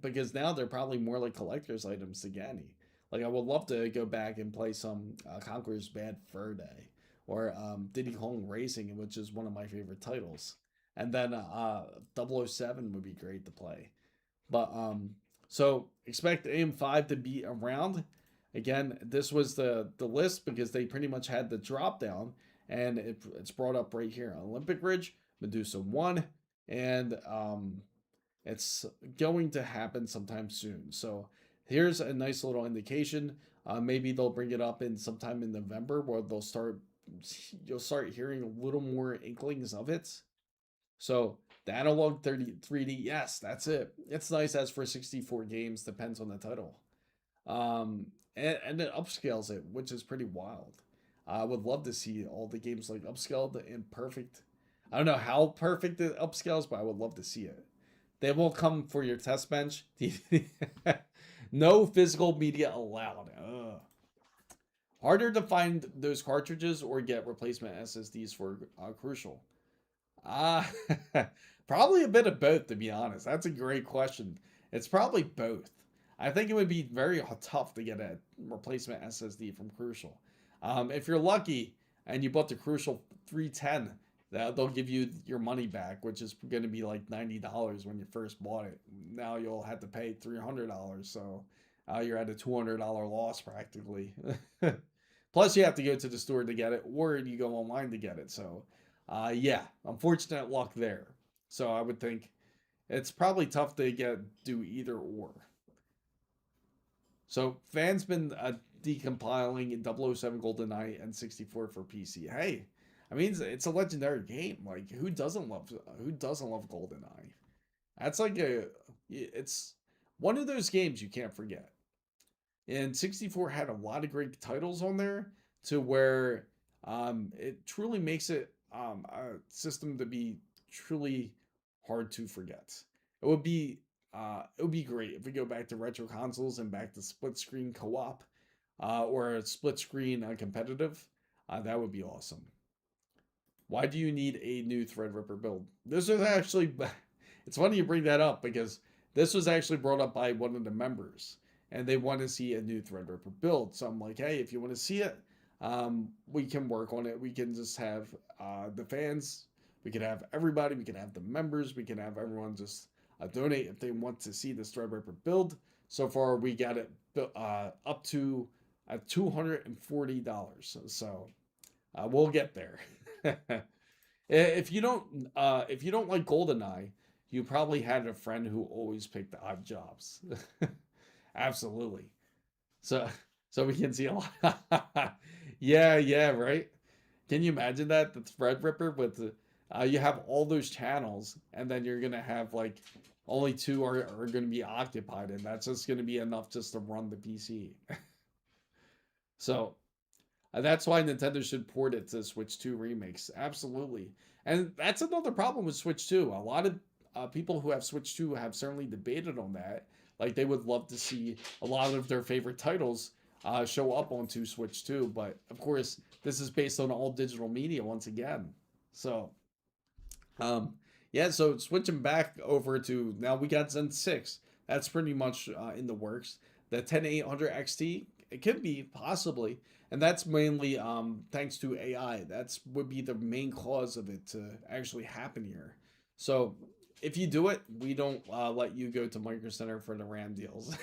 because now they're probably more like collector's items to get any. Like I would love to go back and play some Conqueror's Bad Fur Day or Diddy Kong Racing, which is one of my favorite titles. And then 007 would be great to play. But so expect AM5 to be around. Again, this was the list because they pretty much had the drop down, and it's brought up right here. Olympic Ridge, Medusa 1, and it's going to happen sometime soon. So here's a nice little indication. Maybe they'll bring it up in sometime in November where you'll start hearing a little more inklings of it. So the analog 3D, yes, that's it. It's nice as for 64 games, depends on the title. And it upscales it, which is pretty wild. I would love to see all the games like upscaled and perfect. I don't know how perfect it upscales, but I would love to see it. They will come for your test bench. No physical media allowed. Ugh. Harder to find those cartridges or get replacement SSDs for Crucial. Probably a bit of both, to be honest. That's a great question. It's probably both. I think it would be very tough to get a replacement SSD from Crucial. If you're lucky and you bought the Crucial 310, they'll give you your money back, which is going to be like $90 when you first bought it. Now you'll have to pay $300, so you're at a $200 loss practically. Plus, you have to go to the store to get it, or you go online to get it. So, yeah, unfortunate luck there. So I would think it's probably tough to do either or. So fans been decompiling 007 GoldenEye N64 for PC. Hey, I mean it's a legendary game. Like who doesn't love GoldenEye? That's like it's one of those games you can't forget. And 64 had a lot of great titles on there to where it truly makes it a system to be truly hard to forget. It would be great if we go back to retro consoles and back to split screen co-op or a split screen competitive. That would be awesome. Why do you need a new Threadripper build? This is actually, it's funny you bring that up because this was actually brought up by one of the members and they want to see a new Threadripper build. So I'm like, hey, if you want to see it, we can work on it. We can just have the fans, we could have everybody, we can have the members, we can have everyone just donate if they want to see this Threadripper build. So far, we got it up to $240. So we'll get there. If you don't like GoldenEye, you probably had a friend who always picked odd jobs. Absolutely. So so we can see a lot. Yeah, yeah, right. Can you imagine that? The Threadripper with the you have all those channels, and then you're gonna have like only two are gonna be occupied, and that's just gonna be enough just to run the PC. So that's why Nintendo should port it to Switch 2 remakes. Absolutely. And that's another problem with Switch 2. A lot of people who have Switch 2 have certainly debated on that. Like they would love to see a lot of their favorite titles show up onto Switch 2. But of course, this is based on all digital media once again. So, um, yeah, so switching back over to now we got Zen 6. That's pretty much in the works. The 10800 XT, it could be possibly, and that's mainly thanks to AI. That's would be the main cause of it to actually happen here. So if you do it, we don't let you go to Micro Center for the RAM deals.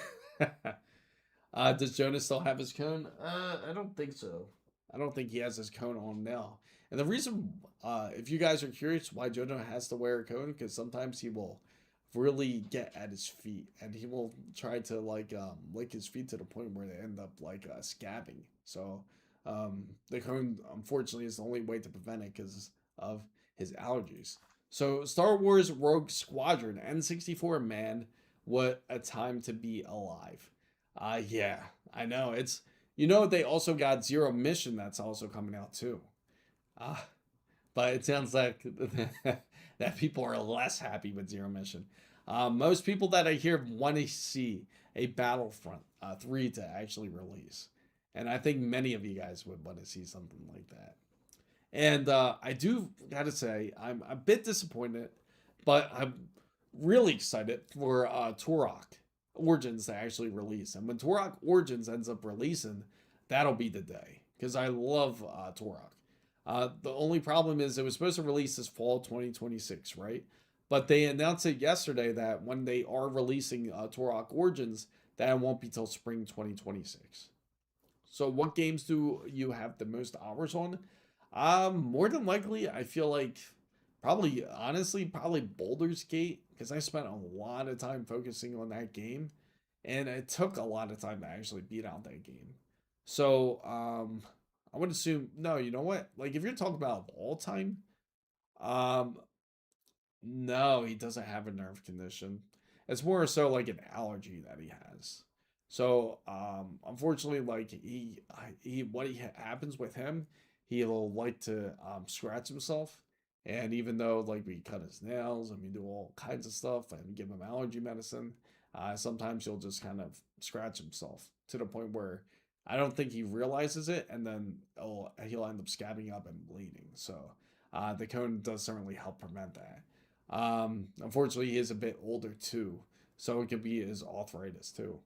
Does Jonas still have his cone? I don't think so. I don't think he has his cone on now. And the reason, if you guys are curious why Jonah has to wear a cone, because sometimes he will really get at his feet, and he will try to like lick his feet to the point where they end up like scabbing. So the cone, unfortunately, is the only way to prevent it because of his allergies. So Star Wars Rogue Squadron N64, man, what a time to be alive. Yeah, I know. They also got Zero Mission that's also coming out too. Uh, but it sounds like that people are less happy with Zero Mission. Most people that I hear want to see a Battlefront 3 to actually release. And I think many of you guys would want to see something like that. And I do gotta say, I'm a bit disappointed, but I'm really excited for Turok Origins to actually release. And when Turok Origins ends up releasing, that'll be the day because I love Turok. The only problem is it was supposed to release this fall 2026, right? But they announced it yesterday that when they are releasing Turok Origins, that it won't be till spring 2026. So, what games do you have the most hours on? More than likely, I feel like probably, honestly, probably Baldur's Gate because I spent a lot of time focusing on that game, and it took a lot of time to actually beat out that game. So, I would assume no. You know what? Like, if you're talking about all time, um, no, he doesn't have a nerve condition. It's more so like an allergy that he has. So, unfortunately, like he what he happens with him, he'll like to scratch himself, and even though like we cut his nails and we do all kinds of stuff and give him allergy medicine, sometimes he'll just kind of scratch himself to the point where I don't think he realizes it, and then he'll end up scabbing up and bleeding. So, the cone does certainly help prevent that. Unfortunately, he is a bit older too, so it could be his arthritis too.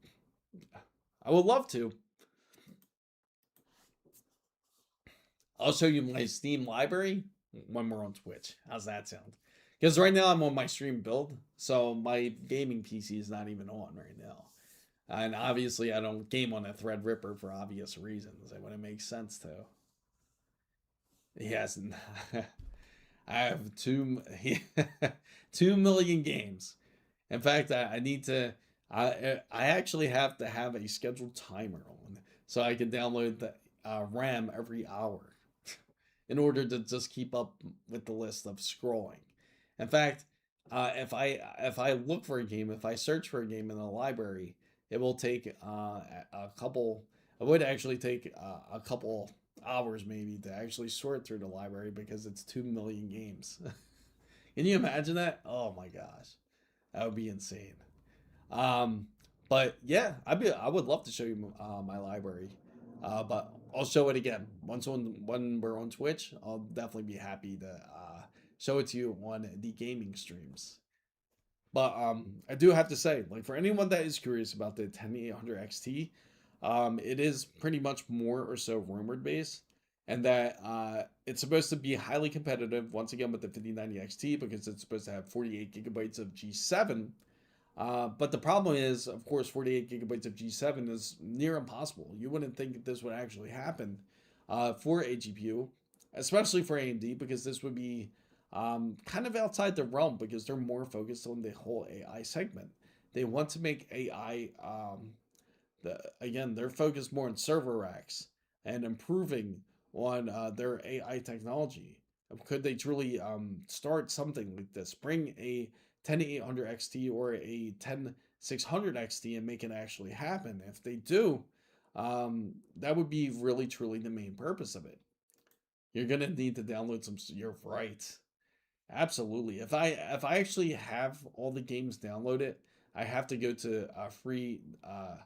I would love to. I'll show you my Steam library when we're on Twitch. How's that sound? Because right now I'm on my stream build, so my gaming PC is not even on right now. And obviously, I don't game on a Threadripper for obvious reasons. It wouldn't make sense to. Yes, I have 2 million games. In fact, I need to. I actually have to have a scheduled timer on so I can download the RAM every hour in order to just keep up with the list of scrolling. In fact, if I look for a game, if I search for a game in the library, it will take a couple. It would actually take a couple hours maybe to actually sort through the library because it's 2 million games. Can you imagine that? Oh my gosh, that would be insane. Um, but yeah, I would love to show you my library. But I'll show it again once when we're on Twitch. I'll definitely be happy to show it to you on the gaming streams. But I do have to say, like for anyone that is curious about the 10800 XT, it is pretty much more or so rumored based, and that it's supposed to be highly competitive once again with the 5090 XT because it's supposed to have 48 gigabytes of G7. But the problem is, of course, 48 gigabytes of G7 is near impossible. You wouldn't think that this would actually happen for a GPU, especially for AMD, because this would be kind of outside the realm because they're more focused on the whole AI segment. They want to make AI, again, they're focused more on server racks and improving on their AI technology. Could they truly start something like this? Bring a 10800 XT or a 10600 XT and make it actually happen. If they do, that would be really truly the main purpose of it. You're gonna need to download some. You're right. Absolutely. If I actually have all the games downloaded, I have to go to free. I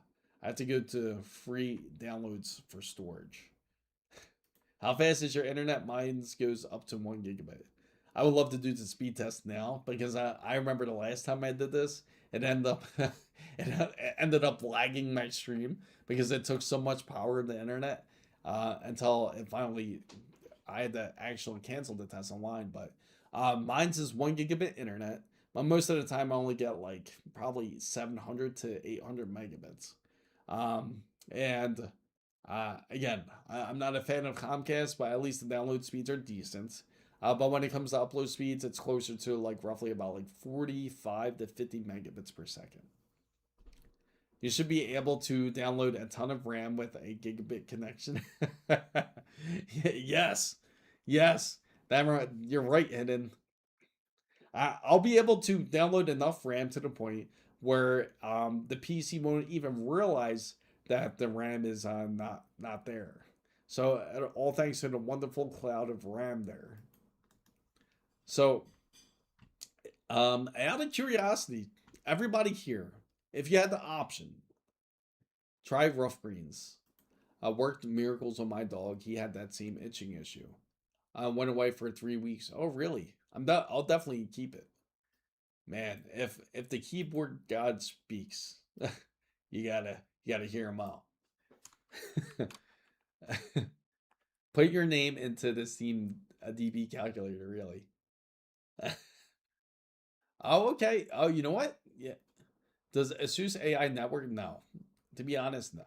have to go to free downloads for storage. How fast is your internet? Mine goes up to 1 gigabit. I would love to do the speed test now because I remember the last time I did this, it ended up it ended up lagging my stream because it took so much power of the internet until it finally I had to actually cancel the test online. But mine's is 1 gigabit internet, but most of the time I only get like probably 700 to 800 megabits. And again, I'm not a fan of Comcast, but at least the download speeds are decent. But when it comes to upload speeds, it's closer to like roughly about like 45 to 50 megabits per second. You should be able to download a ton of RAM with a gigabit connection. Yes, yes, that you're right, Hidden. I'll be able to download enough RAM to the point where the PC won't even realize that the RAM is not there. So all thanks to the wonderful cloud of RAM there. So out of curiosity, everybody here, if you had the option, try rough greens. I worked miracles on my dog. He had that same itching issue. I went away for 3 weeks. Oh, really? I'll definitely keep it. Man, if the keyboard god speaks, you gotta hear him out. Put your name into the Steam DB calculator, really. Oh, okay. Oh, you know what? Yeah. Does ASUS AI network? No. To be honest, no.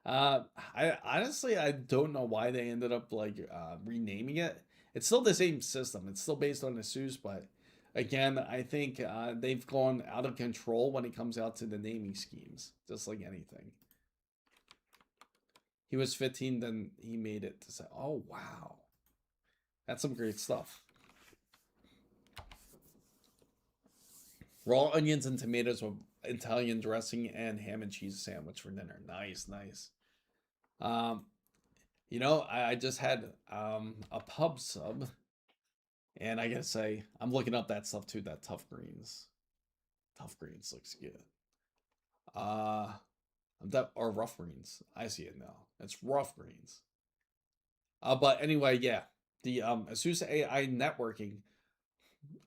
I honestly I don't know why they ended up like renaming it. It's still the same system. It's still based on ASUS, but again, I think they've gone out of control when it comes out to the naming schemes. Just like anything. He was 15, then he made it to say, "Oh wow, that's some great stuff." Raw onions and tomatoes with Italian dressing and ham and cheese sandwich for dinner. Nice, nice. Um, I just had a pub sub, and I gotta say, I'm looking up that stuff too. That tough greens, tough greens looks good. Uh, that or rough greens. I see it now. It's rough greens. But anyway, yeah, the ASUS AI networking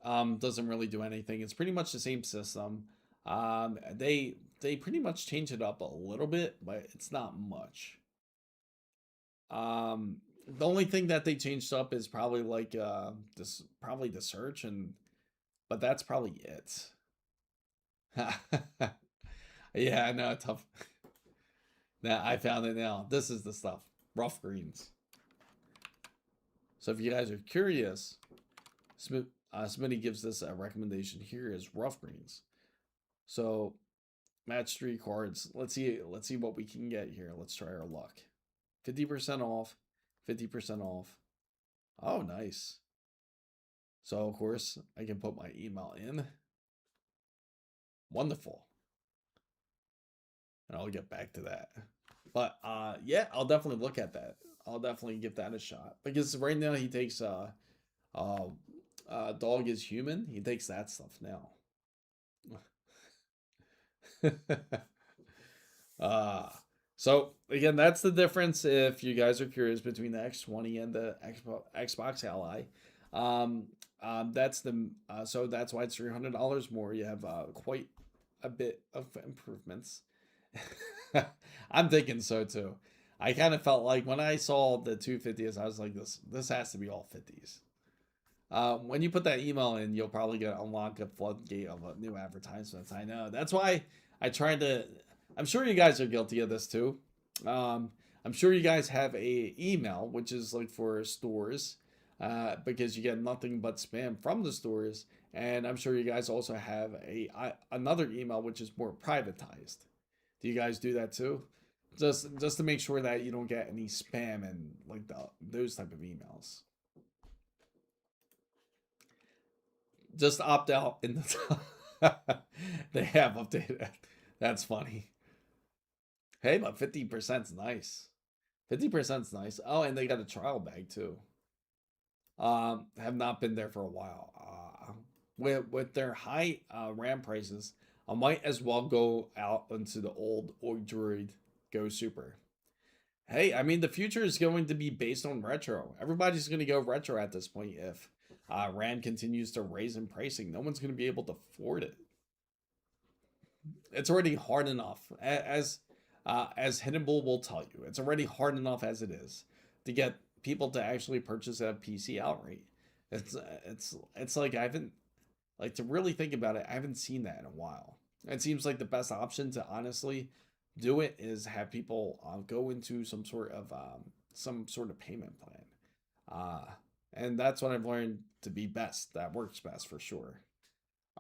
doesn't really do anything. It's pretty much the same system. They pretty much change it up a little bit, but it's not much. The only thing that they changed up is probably like this probably the search and but that's probably it. Yeah, no, tough. Now I found it now. This is the stuff. Rough greens. So if you guys are curious, Smitty gives this a recommendation here is rough greens. So match 3 cards. Let's see what we can get here. Let's try our luck. 50% off, 50% off. Oh, nice. So of course I can put my email in. Wonderful. and I'll get back to that. But yeah, I'll definitely look at that. I'll definitely give that a shot because right now he takes uh, dog is human. He takes that stuff now. uh so again, that's the difference if you guys are curious between the X20 and the Xbox Ally. That's the so that's why it's $300 more. You have quite a bit of improvements. I'm thinking so too. I kind of felt like when I saw the 250s, I was like, this has to be all 50s. When you put that email in, you'll probably get unlock a floodgate of new advertisements. I know. That's why I tried to. I'm sure you guys are guilty of this too. I'm sure you guys have a email which is like for stores, because you get nothing but spam from the stores, and I'm sure you guys also have another email which is more privatized. Do you guys do that too? Just to make sure that you don't get any spam and like those type of emails. Just opt out in the they have updated. That's funny. Hey, but 50%'s nice. 50%'s nice. Oh, and they got a trial bag too. Have not been there for a while. With their high RAM prices, I might as well go out into the old Droid Go Super. Hey, I mean the future is going to be based on retro. Everybody's going to go retro at this point if RAM continues to raise in pricing. No one's going to be able to afford it. It's already hard enough, as Hittable will tell you. It's already hard enough as it is to get people to actually purchase a PC outright. It's like I haven't, like, to really think about it, I haven't seen that in a while. It seems like the best option to honestly do it is have people go into some sort of payment plan. Uh, and that's what I've learned to be best. That works best for sure.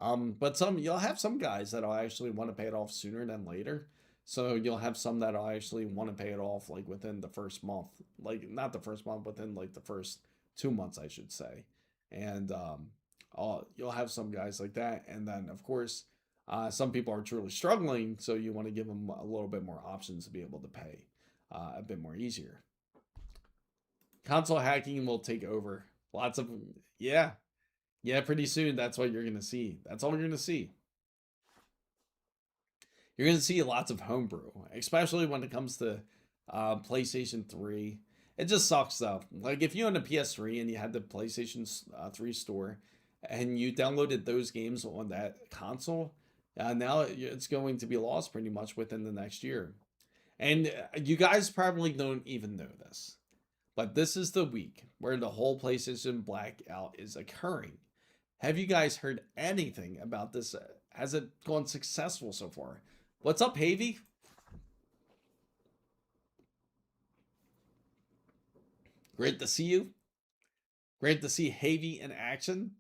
But you'll have some guys that'll actually want to pay it off sooner than later. So you'll have some that'll actually want to pay it off like within the first month, like not the first month, within like the first 2 months, I should say. And you'll have some guys like that, and then of course, some people are truly struggling, so you want to give them a little bit more options to be able to pay a bit more easier. Console hacking will take over. Lots of yeah, yeah. Pretty soon, that's what you're gonna see. That's all you're gonna see. You're going to see lots of homebrew, especially when it comes to PlayStation 3. It just sucks though. Like if you own a PS3 and you had the PlayStation 3 store and you downloaded those games on that console, now it's going to be lost pretty much within the next year. And you guys probably don't even know this, but this is the week where the whole PlayStation blackout is occurring. Have you guys heard anything about this? Has it gone successful so far? What's up, Havy? Great to see you. Great to see Havy in action.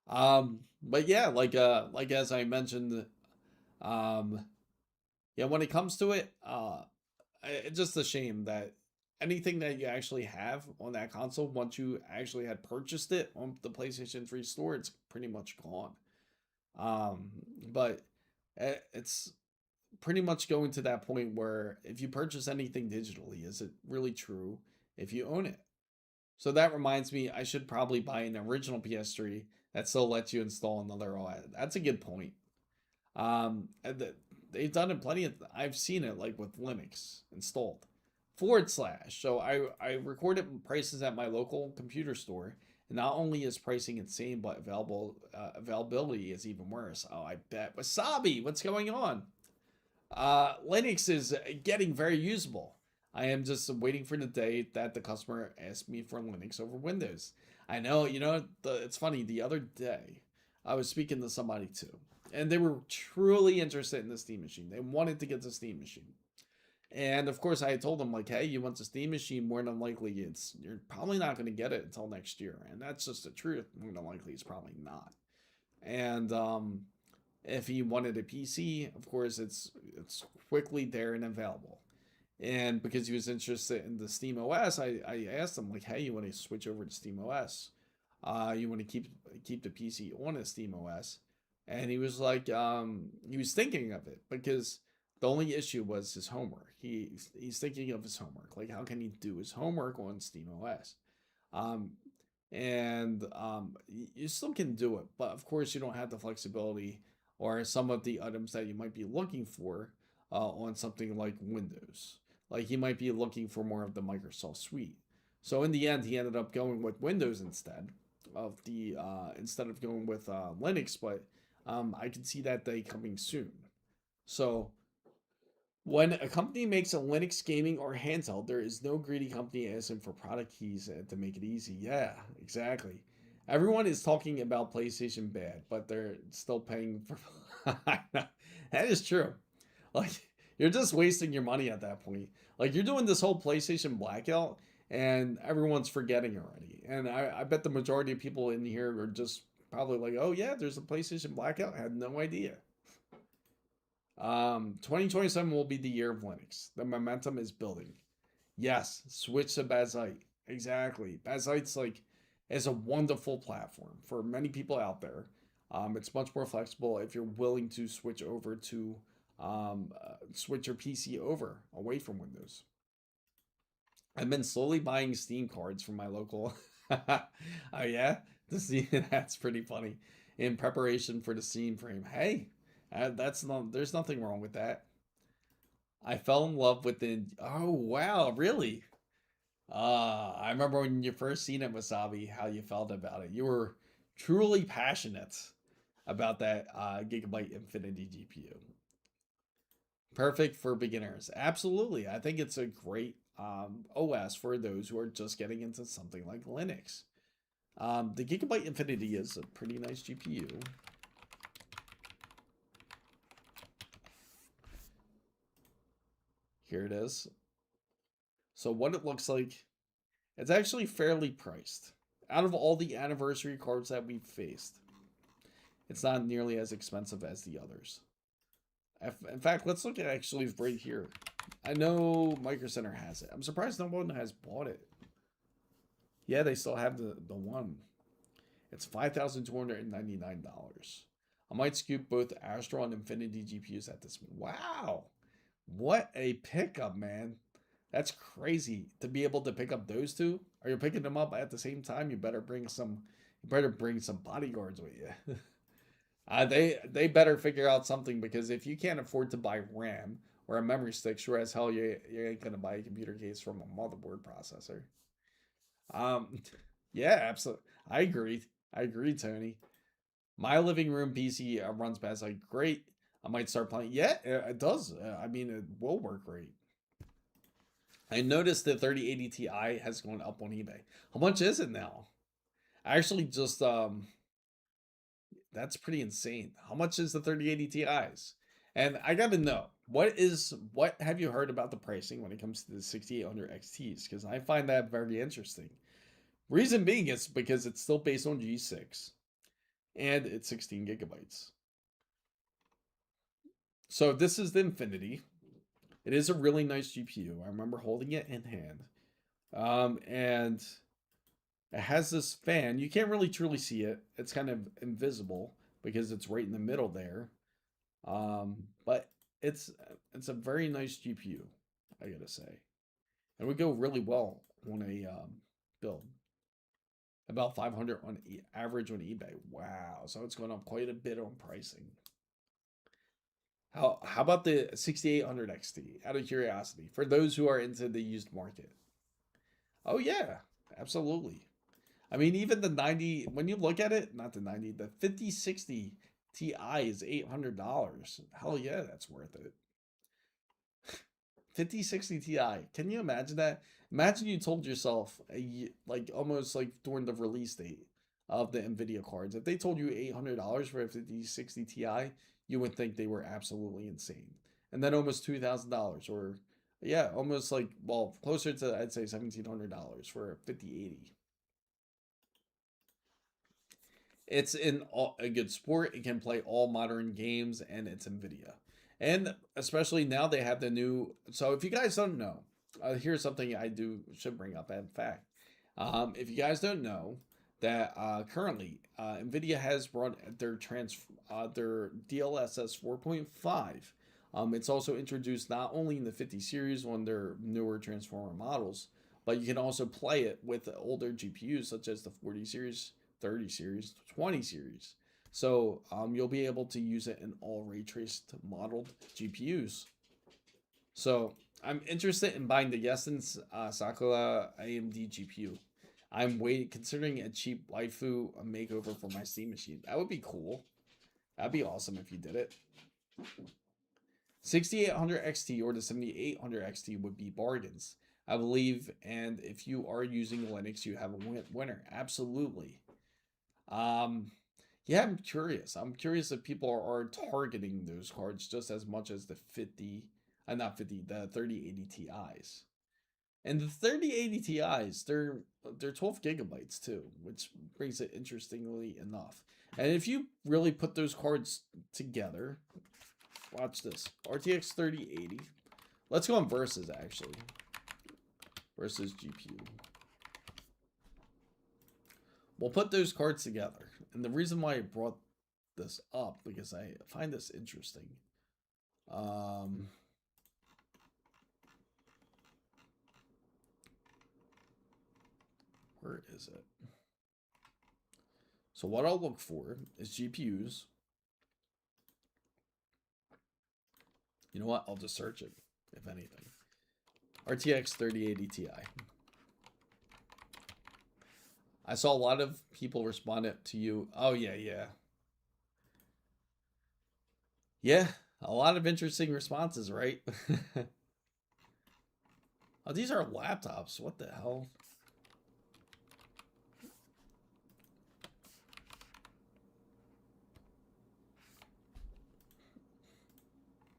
But yeah, like as I mentioned, yeah, when it comes to it, it's just a shame that anything that you actually have on that console, once you actually had purchased it on the PlayStation 3 store, it's pretty much gone. But it's pretty much going to that point where if you purchase anything digitally, is it really true if you own it? So that reminds me, I should probably buy an original PS3 that still lets you install another OS. That's a good point. They've done it plenty of. I've seen it like with Linux installed. / So I recorded prices at my local computer store, and not only is pricing insane, but availability is even worse. Oh, I bet. Wasabi, what's going on? Linux is getting very usable. I am just waiting for the day that the customer asks me for Linux over Windows. I know, it's funny. The other day, I was speaking to somebody too, and they were truly interested in the Steam machine. They wanted to get the Steam machine. And of course, I told them, like, hey, you want the Steam machine, more than likely you're probably not going to get it until next year. And that's just the truth. More than likely, it's probably not. And if he wanted a PC, of course, it's quickly there and available. And because he was interested in the Steam OS, I asked him, like, hey, you want to switch over to Steam OS? You want to keep the PC on a Steam OS? And he was like, he was thinking of it because The only issue was his homework. He's thinking of his homework. Like, how can he do his homework on Steam OS? Um, you still can do it, but of course you don't have the flexibility or some of the items that you might be looking for on something like Windows. Like, he might be looking for more of the Microsoft suite. So in the end, he ended up going with Windows instead of going with Linux. But I can see that day coming soon. So when a company makes a Linux gaming or handheld, there is no greedy company asking for product keys to make it easy. Yeah, exactly. Everyone is talking about PlayStation bad, but they're still paying for. That is true. Like, you're just wasting your money at that point. Like, you're doing this whole PlayStation blackout, and everyone's forgetting already. And I bet the majority of people in here are just probably like, "Oh yeah, there's a PlayStation blackout." I had no idea. 2027 will be the year of Linux. The momentum is building. Yes, switch to Bazite. Exactly. Bazite's like is a wonderful platform for many people out there. It's much more flexible if you're willing to switch over to switch your PC over away from Windows. I've been slowly buying Steam cards from my local. Oh yeah, that's pretty funny. In preparation for the Steam frame. Hey, that's not. There's nothing wrong with that. I fell in love with the. Oh wow, really? I remember when you first seen it, Wasabi, how you felt about it. You were truly passionate about that Gigabyte Infinity GPU. Perfect for beginners. Absolutely. I think it's a great OS for those who are just getting into something like Linux. The Gigabyte Infinity is a pretty nice GPU. Here it is. So what it looks like, it's actually fairly priced. Out of all the anniversary cards that we've faced, it's not nearly as expensive as the others. In fact, let's look at actually right here. I know Micro Center has it. I'm surprised no one has bought it. Yeah, they still have the one. It's $5,299. I might scoop both Astro and Infinity GPUs at this. Wow. What a pickup, man. That's crazy to be able to pick up those two. Are you picking them up at the same time? You better bring some bodyguards with you. They better figure out something, because if you can't afford to buy RAM or a memory stick, sure as hell you ain't gonna buy a computer case from a motherboard processor. Um, yeah, absolutely. I agree, Tony. My living room PC runs past like great. I might start playing. Yeah, it does. I mean, it will work great. I noticed the 3080 Ti has gone up on eBay. How much is it now? I actually just that's pretty insane. How much is the 3080 Ti's? And I got to know, what have you heard about the pricing when it comes to the 6800 XTs? Because I find that very interesting. Reason being is because it's still based on G6 and it's 16 gigabytes. So this is the Infinity. It is a really nice GPU. I remember holding it in hand. And it has this fan. You can't really truly see it. It's kind of invisible because it's right in the middle there. But it's a very nice GPU, I gotta say. And would go really well on a build. About 500 on average on eBay. Wow. So it's going up quite a bit on pricing. How about the 6800 XT? Out of curiosity, for those who are into the used market. Oh yeah, absolutely. I mean, even the 90, when you look at it, not the 90, the 5060 Ti is $800. Hell yeah, that's worth it. 5060 Ti. Can you imagine that? Imagine you told yourself like almost like during the release date of the Nvidia cards, if they told you $800 for a 5060 Ti, you would think they were absolutely insane. And then almost $2,000, or yeah, almost like, well, closer to, I'd say, $1,700 for a 5080. It's a good sport. It can play all modern games, and it's NVIDIA. And especially now they have the new. So if you guys don't know, here's something I should bring up. In fact, if you guys don't know that currently NVIDIA has brought their DLSS 4.5 It's also introduced not only in the 50 series on their newer Transformer models, but you can also play it with older GPUs such as the 40 series, 30 series, 20 series. So you'll be able to use it in all ray traced modeled GPUs. So I'm interested in buying the Yessen's Sakura AMD GPU. I'm considering a cheap waifu makeover for my Steam machine. That would be cool. That'd be awesome if you did it. 6800 XT or the 7800 XT would be bargains, I believe. And if you are using Linux, you have a winner. Absolutely. Yeah, I'm curious. I'm curious if people are targeting those cards just as much as the 3080 Ti's. And the 3080 Ti's, they're 12 gigabytes too, which brings it interestingly enough. And if you really put those cards together, watch this. RTX 3080. Let's go on versus actually. Versus GPU. We'll put those cards together. And the reason why I brought this up, because I find this interesting. Where is it? So what I'll look for is GPUs. You know what? I'll just search it, if anything. RTX 3080 Ti. I saw a lot of people respond to you. Oh, yeah, yeah. Yeah, a lot of interesting responses, right? Oh, these are laptops. What the hell?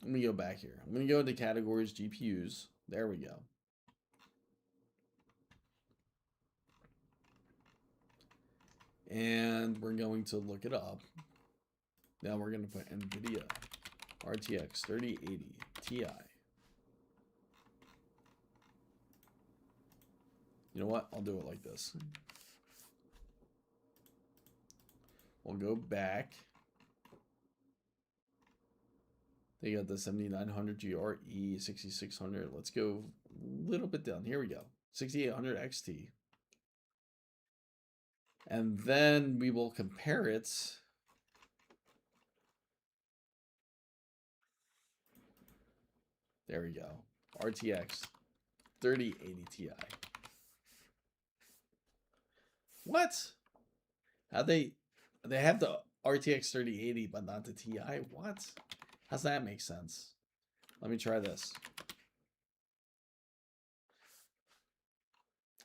Let me go back here. I'm going to go into categories, GPUs. There we go. And we're going to look it up. Now we're going to put NVIDIA RTX 3080 Ti. You know what? I'll do it like this. We'll go back. They got the 7900 GRE, 6600. Let's go a little bit down. Here we go. 6800 XT. And then we will compare it. There we go. RTX 3080 Ti. What? How they have the RTX 3080 but not the Ti? What? How's that make sense? Let me try this.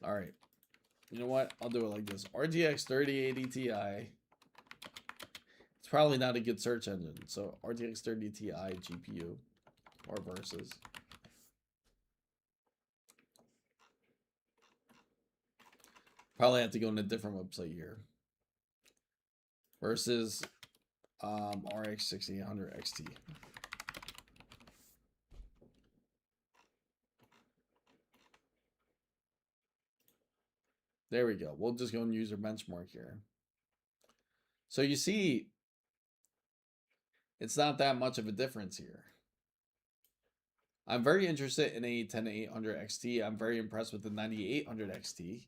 All right. You know what? I'll do it like this. RTX 3080 Ti. It's probably not a good search engine. So RTX 30 Ti GPU or versus. Probably have to go in a different website here. Versus RX 6800 XT. There we go. We'll just go and use our benchmark here. So you see, it's not that much of a difference here. I'm very interested in a 10800 XT. I'm very impressed with the 9800 XT.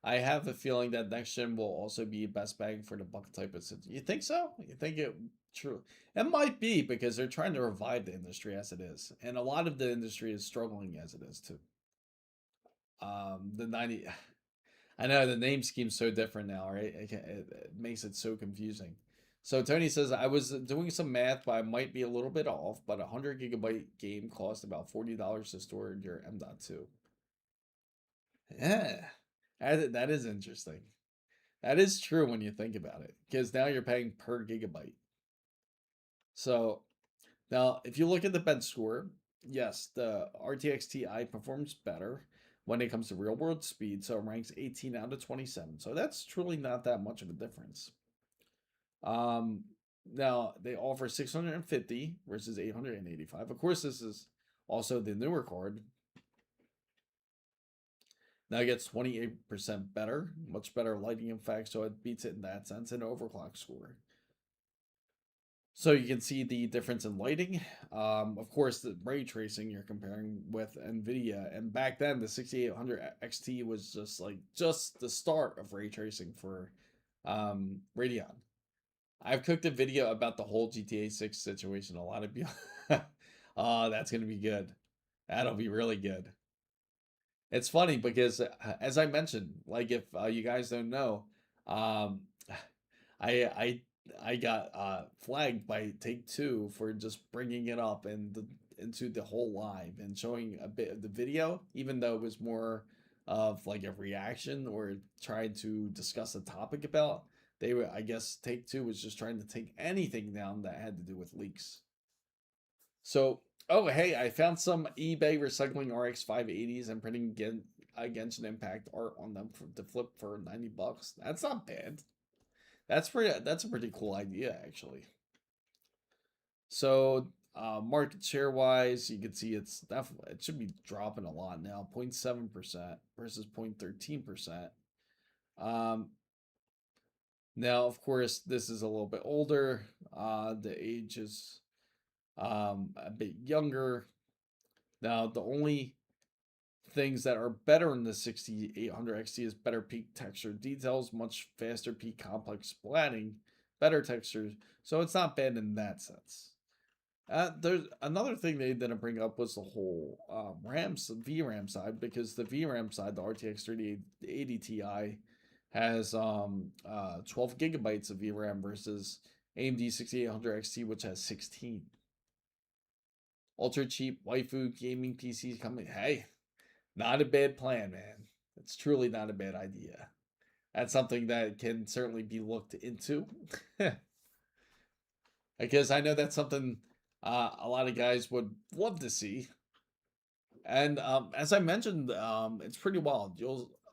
I have a feeling that next gen will also be best bang for the buck type of situation. You think so? You think it true? It might be because they're trying to revive the industry as it is. And a lot of the industry is struggling as it is too. The 90 I know the name scheme's so different now, right? It makes it so confusing. So Tony says, I was doing some math, but I might be a little bit off, but a 100 gigabyte game costs about $40 to store in your M.2. Yeah, that is interesting. That is true when you think about it, because now you're paying per gigabyte. So now, if you look at the bench score, yes, the RTX Ti performs better when it comes to real world speed. So it ranks 18 out of 27. So that's truly not that much of a difference. Now they offer 650 versus 885. Of course, this is also the newer card. Now it gets 28% better, much better lighting effect, so it beats it in that sense, and overclock score. So you can see the difference in lighting. Of course, the ray tracing you're comparing with NVIDIA, and back then the 6800 XT was just the start of ray tracing for Radeon. I've cooked a video about the whole GTA 6 situation. A lot of people, oh, that's gonna be good. That'll be really good. It's funny because, as I mentioned, like if you guys don't know, um, I I I got flagged by Take Two for just bringing it up into the whole live and showing a bit of the video, even though it was more of like a reaction or trying to discuss a topic about. They were, I guess, Take Two was just trying to take anything down that had to do with leaks. So, oh hey, I found some eBay recycling RX 580s and printing Genshin Impact art on them to flip for $90. That's not bad. That's a pretty cool idea actually. So, market share wise, you can see it's definitely it should be dropping a lot now, 0.7% versus 0.13%. Um, Now, of course, this is a little bit older. The age is a bit younger. Now, the only things that are better in the 6800 XT is better peak texture details, much faster peak complex splatting, better textures. So it's not bad in that sense. There's another thing they didn't bring up was the whole VRAM side, because the VRAM side, the RTX 3080 Ti, has 12 gigabytes of VRAM versus AMD 6800 XT, which has 16. Ultra cheap waifu gaming PCs coming. Hey, not a bad plan, man. It's truly not a bad idea. That's something that can certainly be looked into. Because I know that's something a lot of guys would love to see. And as I mentioned, it's pretty wild.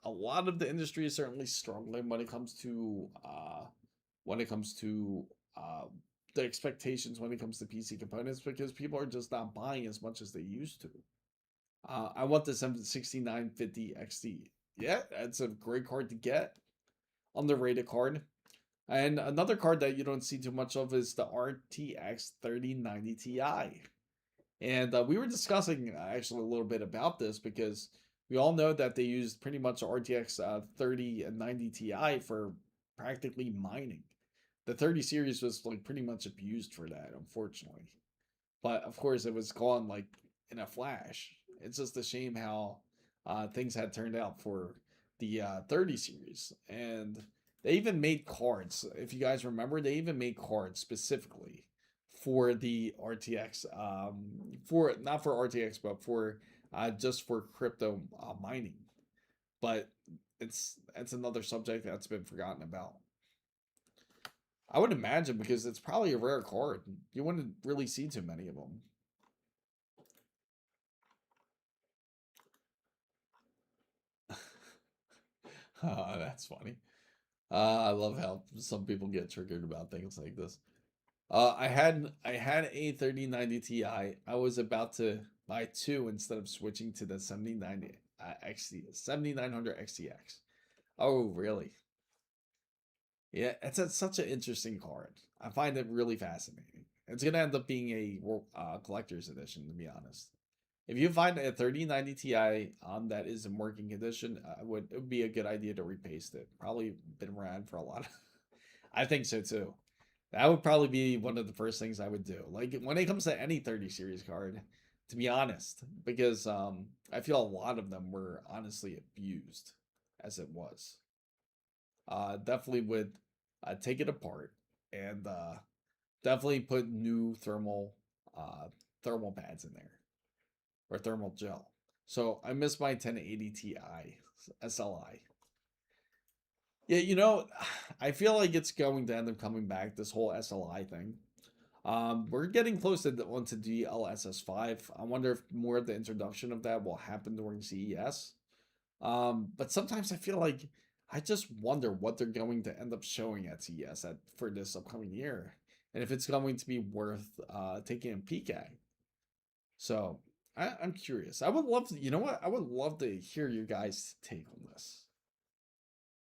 A lot of the industry is certainly struggling when it comes to uh, the expectations when it comes to PC components, because people are just not buying as much as they used to. I want the 6950 XT. Yeah, that's a great card to get. Underrated card. And another card that you don't see too much of is the RTX 3090 Ti. And we were discussing actually a little bit about this, because we all know that they used pretty much RTX 30 and 90 Ti for practically mining. The 30 series was like pretty much abused for that, unfortunately. But of course, it was gone like in a flash. It's just a shame how things had turned out for the 30 series. And they even made cards. If you guys remember, they even made cards specifically for the RTX, for not for RTX, but for just for crypto mining. But it's another subject that's been forgotten about. I would imagine, because it's probably a rare card. You wouldn't really see too many of them. That's funny. I love how some people get triggered about things like this. I had a 3090 Ti. I was about to buy two instead of switching to the 79 XT 7900 XTX. Oh, really? Yeah, such an interesting card. I find it really fascinating. It's gonna end up being a collector's edition, to be honest. If you find a 3090 Ti that is in working condition, it would be a good idea to repaste it. Probably been around for a lot of. I think so too. That would probably be one of the first things I would do. Like when it comes to any 30 series card, to be honest, because I feel a lot of them were honestly abused as it was. Definitely would take it apart and definitely put new thermal pads in there, or thermal gel. So I miss my 1080 Ti SLI. Yeah, I feel like it's going to end up coming back, this whole SLI thing. We're getting close to onto DLSS5. I wonder if more of the introduction of that will happen during CES. But sometimes I feel like I just wonder what they're going to end up showing at CES for this upcoming year, and if it's going to be worth taking a peek at. So I'm curious. I would love to, you know what? I would love to hear your guys' take on this.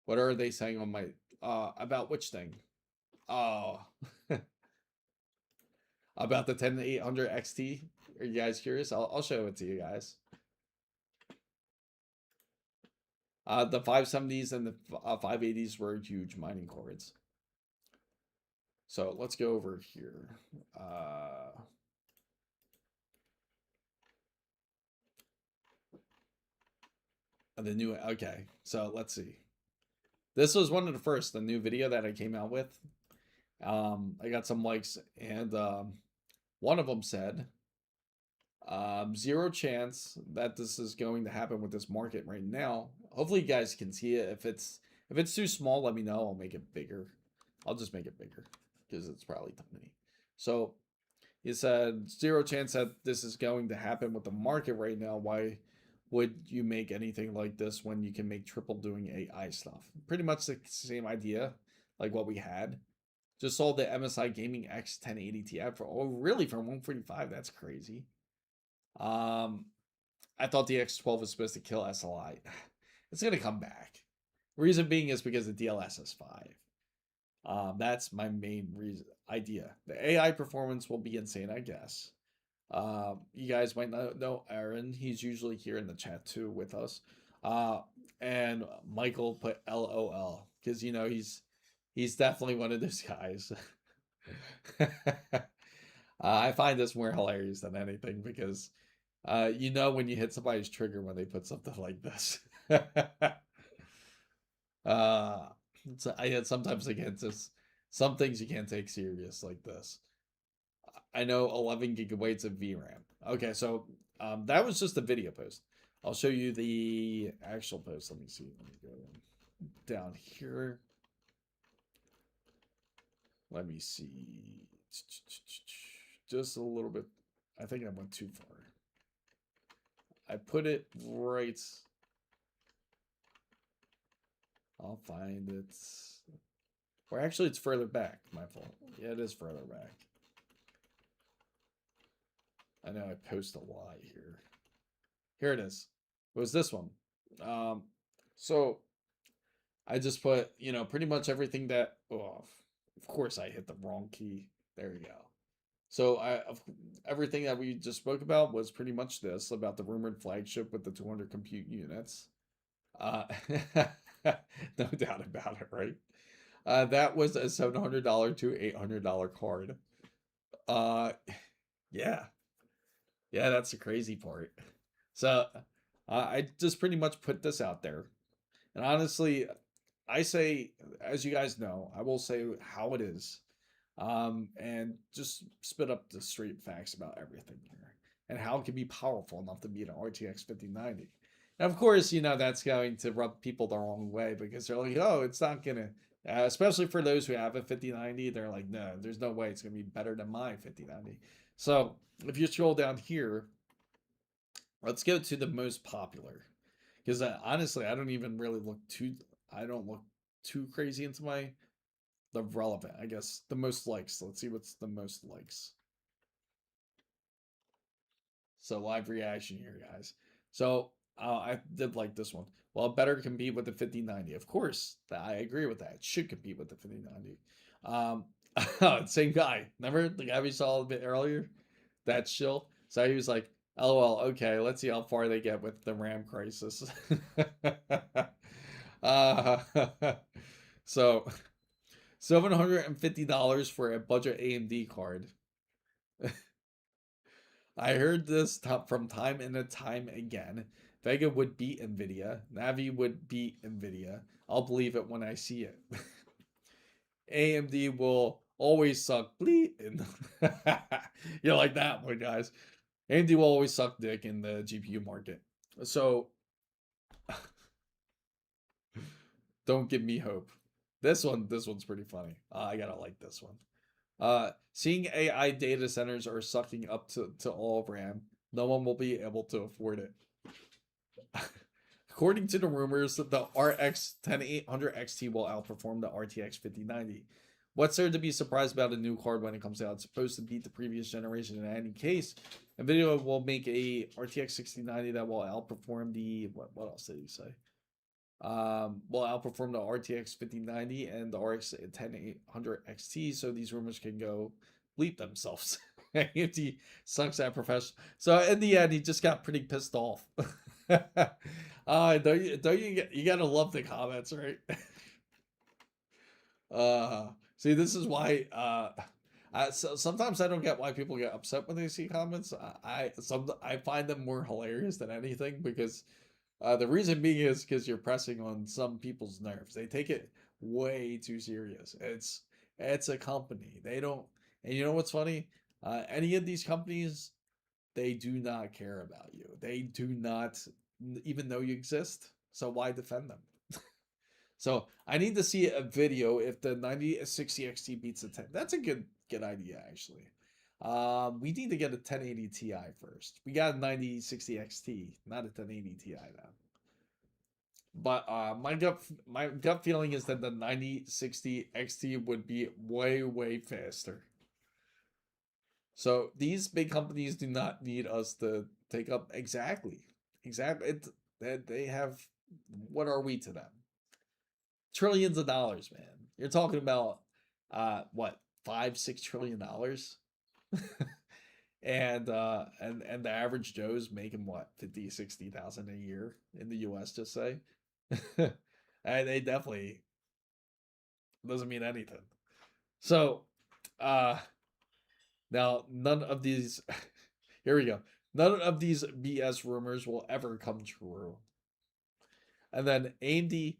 What are they saying on my about which thing? Oh, about the 10800 XT. Are you guys curious? I'll show it to you guys. The 570s and the 580s were huge mining cards. So let's go over here. The new, okay, so let's see. This was one of the first, the new video that I came out with. I got some likes, and one of them said, 0 chance that this is going to happen with this market right now. Hopefully you guys can see it. If it's too small, let me know. I'll make it bigger. I'll just make it bigger because it's probably tiny. So he said 0 chance that this is going to happen with the market right now. Why would you make anything like this when you can make triple doing AI stuff? Pretty much the same idea like what we had. Just sold the MSI Gaming X 1080 Ti for, oh really, for 145. That's crazy. I thought the X12 was supposed to kill SLI. It's gonna come back. Reason being is because of DLSS 5. That's my main reason idea. The AI performance will be insane, I guess. You guys might not know Aaron. He's usually here in the chat too with us. And Michael put LOL because you know he's definitely one of those guys. I find this more hilarious than anything because you know when you hit somebody's trigger when they put something like this. Sometimes again, just some things you can't take serious like this. I know 11 gigabytes of VRAM. Okay, so that was just a video post. I'll show you the actual post. Let me see. Let me go down here. Let me see. Just a little bit. I think I went too far. I put it right. I'll find it. Or actually, it's further back. My fault. Yeah, it is further back. I know I post a lot here. Here it is. It was this one. So I just put, you know, pretty much everything that. Oh, of course, I hit the wrong key. There we go. So everything that we just spoke about was pretty much this about the rumored flagship with the 200 compute units. No doubt about it, right? That was a $700 to $800 card. Yeah. Yeah, that's the crazy part. So I just pretty much put this out there. And honestly, I say, as you guys know, I will say how it is. And just spit up the straight facts about everything here. And how it can be powerful enough to beat an RTX 5090. And of course, you know, that's going to rub people the wrong way because they're like, oh, it's not going to, especially for those who have a 5090, they're like, no, there's no way it's going to be better than my 5090. So if you scroll down here, let's go to the most popular. Because honestly, I don't even really look too, I don't look too crazy into the relevant, I guess, the most likes. Let's see what's the most likes. So live reaction here, guys. So I did like this one. Well, it better compete with the 5090. Of course, I agree with that. It should compete with the 5090. Same guy. Remember the guy we saw a bit earlier? That shill. So he was like, LOL, okay, let's see how far they get with the RAM crisis. So $750 for a budget AMD card. I heard this from time and time again. Vega would beat Nvidia. Navi would beat Nvidia. I'll believe it when I see it. AMD will always suck bleep. You like that one, guys. AMD will always suck dick in the GPU market. So don't give me hope. This one's pretty funny. I gotta like this one. Seeing AI data centers are sucking up to all RAM. No one will be able to afford it. According to the rumors, the RX 10800 XT will outperform the RTX 5090. What's there to be surprised about a new card when it comes out? It's supposed to beat the previous generation in any case. NVIDIA will make a RTX 6090 that will outperform the, what else did he say? Will outperform the RTX 5090 and the RX 10800 XT, so these rumors can go bleep themselves. AMD sucks at professional. So in the end, he just got pretty pissed off. You gotta love the comments, right? See, this is why sometimes I don't get why people get upset when they see comments. I find them more hilarious than anything because the reason being is because you're pressing on some people's nerves. They take it way too serious. It's a company. They don't, and you know what's funny? Any of these companies, they do not care about you. They do not even know you exist. So why defend them? So I need to see a video if the 9060 XT beats the 10. That's a good idea actually. We need to get a 1080 Ti first. We got a 9060 XT, not a 1080 Ti now. But my gut feeling is that the 9060 XT would be way faster. So these big companies do not need us to take up exactly. They have, what are we to them? Trillions of dollars, man. You're talking about what, 5-6 trillion dollars? And the average Joe's making what, 50-60 thousand a year in the US, just say. And they definitely doesn't mean anything. So now none of these here we go. None of these BS rumors will ever come true. And then AMD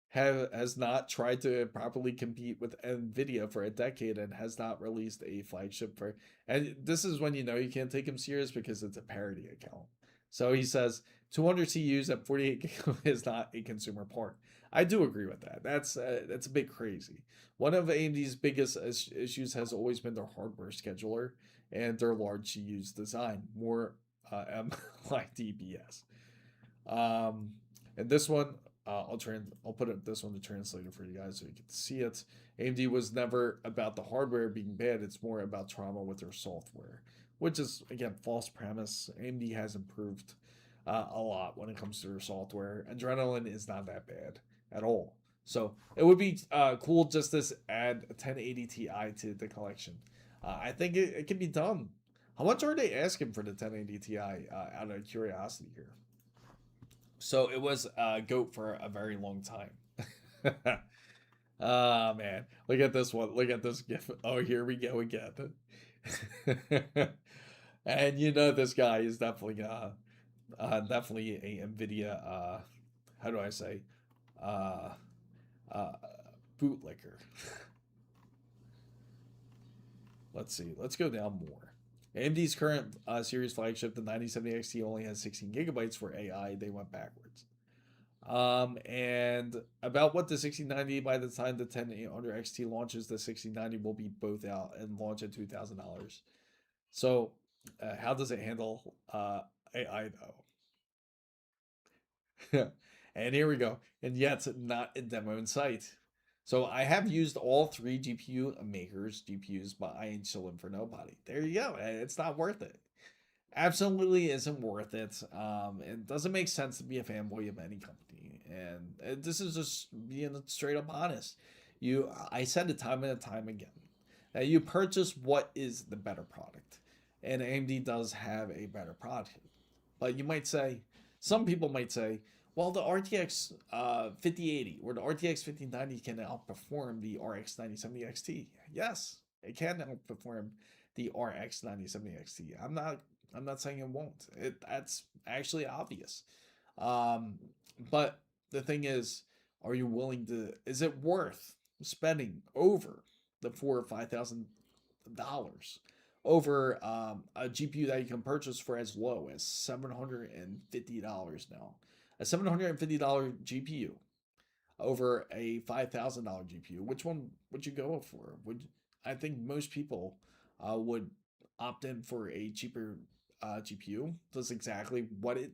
has not tried to properly compete with Nvidia for a decade and has not released a flagship for. And this is when you know you can't take him serious because it's a parody account. So he says 200 CUs at 48 gig is not a consumer part. I do agree with that. That's a bit crazy. One of AMD's biggest issues has always been their hardware scheduler and their large CUs design, more like DBS. And this one, I'll put this on the translator for you guys so you can see it. AMD was never about the hardware being bad. It's more about trauma with their software, which is again false premise. AMD has improved a lot when it comes to their software. Adrenaline is not that bad at all. So it would be cool just to add a 1080 Ti to the collection. I think it can be done. How much are they asking for the 1080 Ti out of curiosity here? So it was GOAT for a very long time. Ah, man. Look at this one. Look at this gif. Oh, here we go again. And you know this guy is definitely definitely a NVIDIA how do I say? Uh uh bootlicker. Let's see. Let's go down more. AMD's current series flagship, the 9070 XT, only has 16 gigabytes for AI. They went backwards. And about what the 6090 by the time the 10800 XT launches, the 6090 will be both out and launch at $2,000. So, how does it handle AI though? And here we go. And yet, not a demo in sight. So I have used all three GPU makers GPUs, but I ain't chilling for nobody. There you go. It's not worth it. Absolutely isn't worth it. It doesn't make sense to be a fanboy of any company, and this is just being straight up honest. I said it time and time again that you purchase what is the better product, and AMD does have a better product. But you might say, some people might say, well, the RTX 5080 or the RTX 5090 can outperform the RX 9070 XT. Yes, it can outperform the RX 9070 XT. I'm not saying it won't. That's actually obvious. Um, but the thing is, are you willing to? Is it worth spending over the $4,000 or $5,000 over a GPU that you can purchase for as low as $750 now? A $750 GPU over a $5,000 GPU. Which one would you go for? I think most people would opt in for a cheaper GPU. Does exactly what it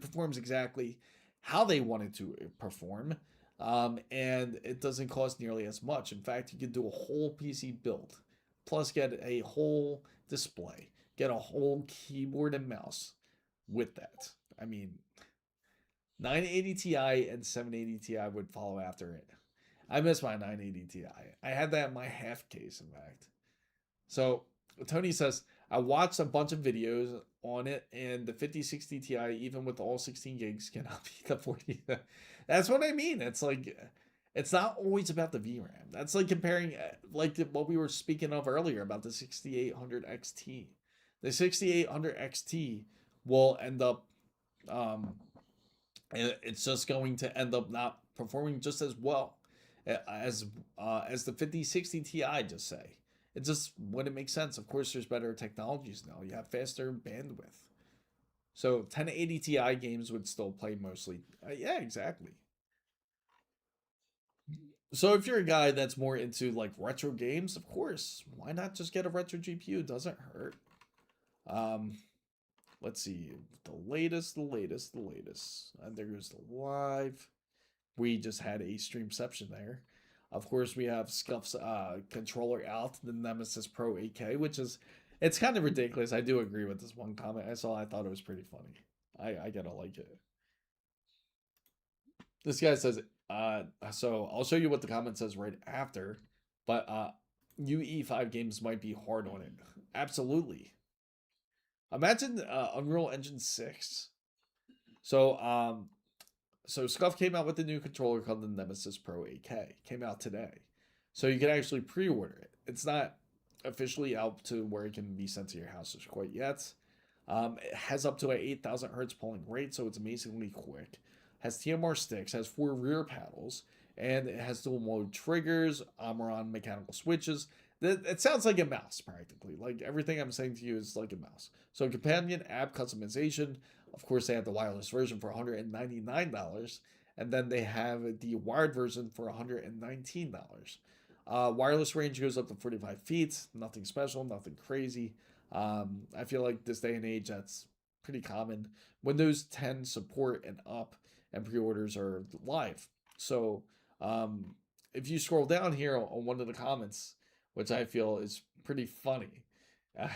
performs exactly how they want it to perform, and it doesn't cost nearly as much. In fact, you could do a whole PC build, plus get a whole display, get a whole keyboard and mouse with that. I mean, 980 Ti and 780 Ti would follow after it. I miss my 980 Ti. I had that in my half case, in fact. So Tony says, I watched a bunch of videos on it, and the 5060 Ti, even with all 16 gigs, cannot beat the 40. That's what I mean. It's like, it's not always about the VRAM. That's like comparing, what we were speaking of earlier about the 6800 XT. The 6800 XT will end up, um, it's just going to end up not performing just as well as the 5060 Ti. Just say it just wouldn't make sense. Of course, there's better technologies now. You have faster bandwidth, so 1080 Ti games would still play mostly. Yeah, exactly. So if you're a guy that's more into like retro games, of course, why not just get a retro GPU? It doesn't hurt. Um, let's see the latest. And there goes the live. We just had a streamception there. Of course, we have Scuff's controller out, the Nemesis Pro 8K, which is, it's kind of ridiculous. I do agree with this one comment I saw. I thought it was pretty funny. I gotta like it. This guy says, so I'll show you what the comment says right after, but UE5 games might be hard on it. Absolutely. Imagine Unreal Engine 6. So so Scuff came out with the new controller called the Nemesis Pro 8K. Came out today. So you can actually pre-order it. It's not officially out to where it can be sent to your house just quite yet. It has up to an 8,000 hertz polling rate, so it's amazingly quick. Has TMR sticks, has 4 rear paddles, and it has dual mode triggers, Omron mechanical switches. It sounds like a mouse practically. Like everything I'm saying to you is like a mouse. So companion app customization. Of course, they have the wireless version for $199, and then they have the wired version for $119. Wireless range goes up to 45 feet. Nothing special, nothing crazy. I feel like this day and age, that's pretty common. Windows 10 support and up, and pre-orders are live. So if you scroll down here on one of the comments, which I feel is pretty funny,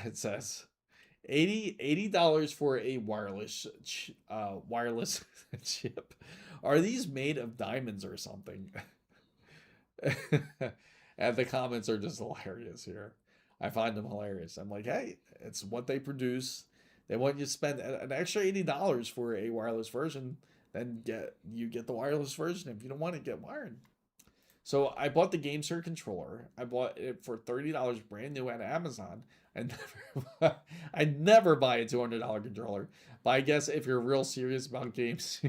it says $80 for a wireless chip. Are these made of diamonds or something? And the comments are just hilarious here. I find them hilarious. I'm like, hey, it's what they produce. They want you to spend an extra $80 for a wireless version, then get the wireless version. If you don't want it, get wired. So I bought the GameSir controller. I bought it for $30 brand new at Amazon. I never buy a $200 controller. But I guess if you're real serious about games,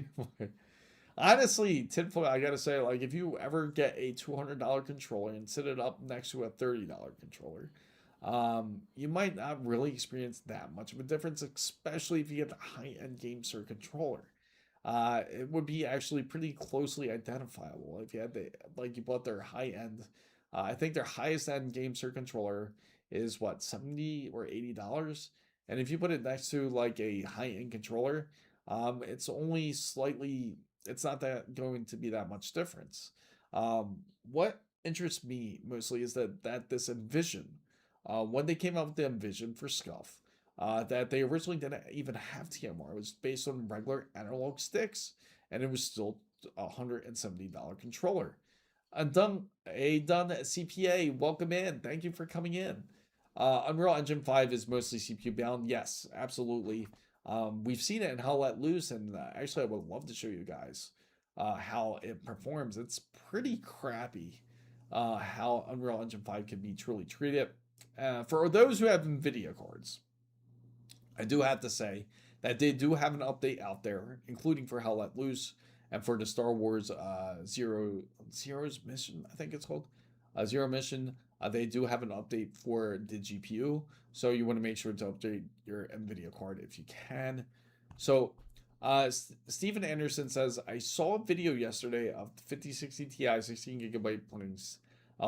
honestly, tinfoil, I gotta say, like if you ever get a $200 controller and sit it up next to a $30 controller, you might not really experience that much of a difference, especially if you get the high-end GameSir controller. It would be actually pretty closely identifiable if you had you bought their high-end. I think their highest end GameSir controller is what, 70 or $80, and if you put it next to like a high-end controller, it's only slightly. It's not that going to be that much difference. What interests me mostly is that this Envision, when they came out with the Envision for Scuff, that they originally didn't even have TMR. It was based on regular analog sticks, and it was still a $170 controller. Done CPA, welcome in. Thank you for coming in. Unreal Engine 5 is mostly CPU bound. Yes, absolutely. We've seen it in Hell Let Loose, and actually, I would love to show you guys how it performs. It's pretty crappy how Unreal Engine 5 can be truly treated. For those who have NVIDIA cards, I do have to say that they do have an update out there, including for Hell Let Loose and for the Star Wars Zero's Mission, I think it's called Zero Mission. They do have an update for the GPU, so you want to make sure to update your NVIDIA card if you can. So Stephen Anderson says, I saw a video yesterday of 5060 Ti 16 gigabyte planes.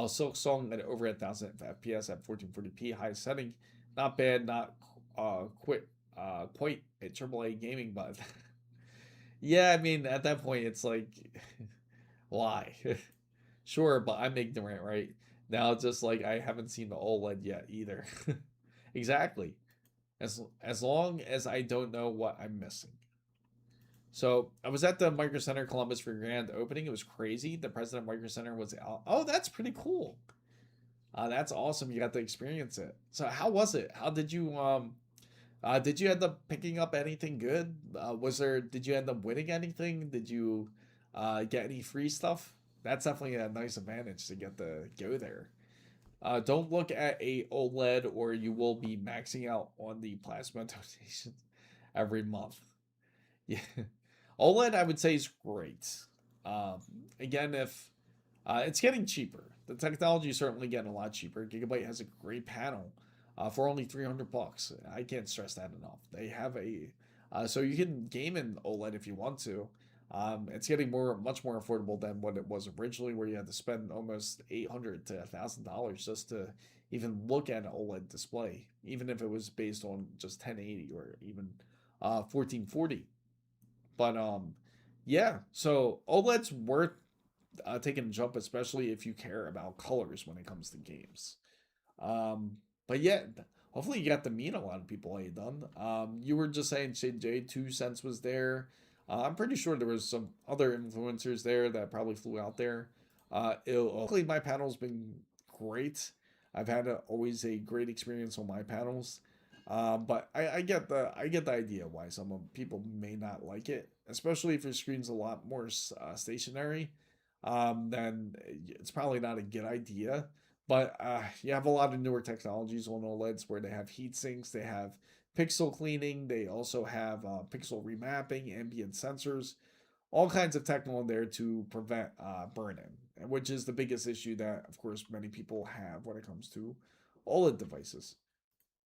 Silk Song at over 1000 FPS at 1440p high setting. Not bad, not quite a AAA gaming, but yeah, I mean at that point it's like why? Sure, but I'm ignorant, right? Now it's just like I haven't seen the OLED yet either. Exactly. As long as I don't know what I'm missing. So I was at the Micro Center Columbus for grand opening. It was crazy. The president of Micro Center was out. Oh, that's pretty cool. That's awesome. You got to experience it. So how was it? How did you end up picking up anything good? Did you end up winning anything? Did you get any free stuff? That's definitely a nice advantage to get to go there. Don't look at a OLED or you will be maxing out on the plasma donations every month. Yeah. OLED, I would say, is great. Um, Again, if it's getting cheaper, the technology is certainly getting a lot cheaper. Gigabyte has a great panel for only $300. I can't stress that enough. They have so you can game in OLED if you want to. It's getting much more affordable than what it was originally, where you had to spend almost $800 to $1,000 just to even look at an OLED display, even if it was based on just 1080 or even 1440. But yeah. So OLED's worth taking a jump, especially if you care about colors when it comes to games. Um, but yeah, hopefully you got to meet a lot of people. You done. You were just saying J 2 Cents was there. I'm pretty sure there was some other influencers there that probably flew out there. Hopefully my panel's been great. I've had always a great experience on my panels. But I get the idea why some people may not like it, especially if your screen's a lot more stationary. Then it's probably not a good idea. But you have a lot of newer technologies on OLEDs where they have heat sinks, they have pixel cleaning, they also have pixel remapping, ambient sensors, all kinds of tech on there to prevent burn-in, which is the biggest issue that, of course, many people have when it comes to OLED devices.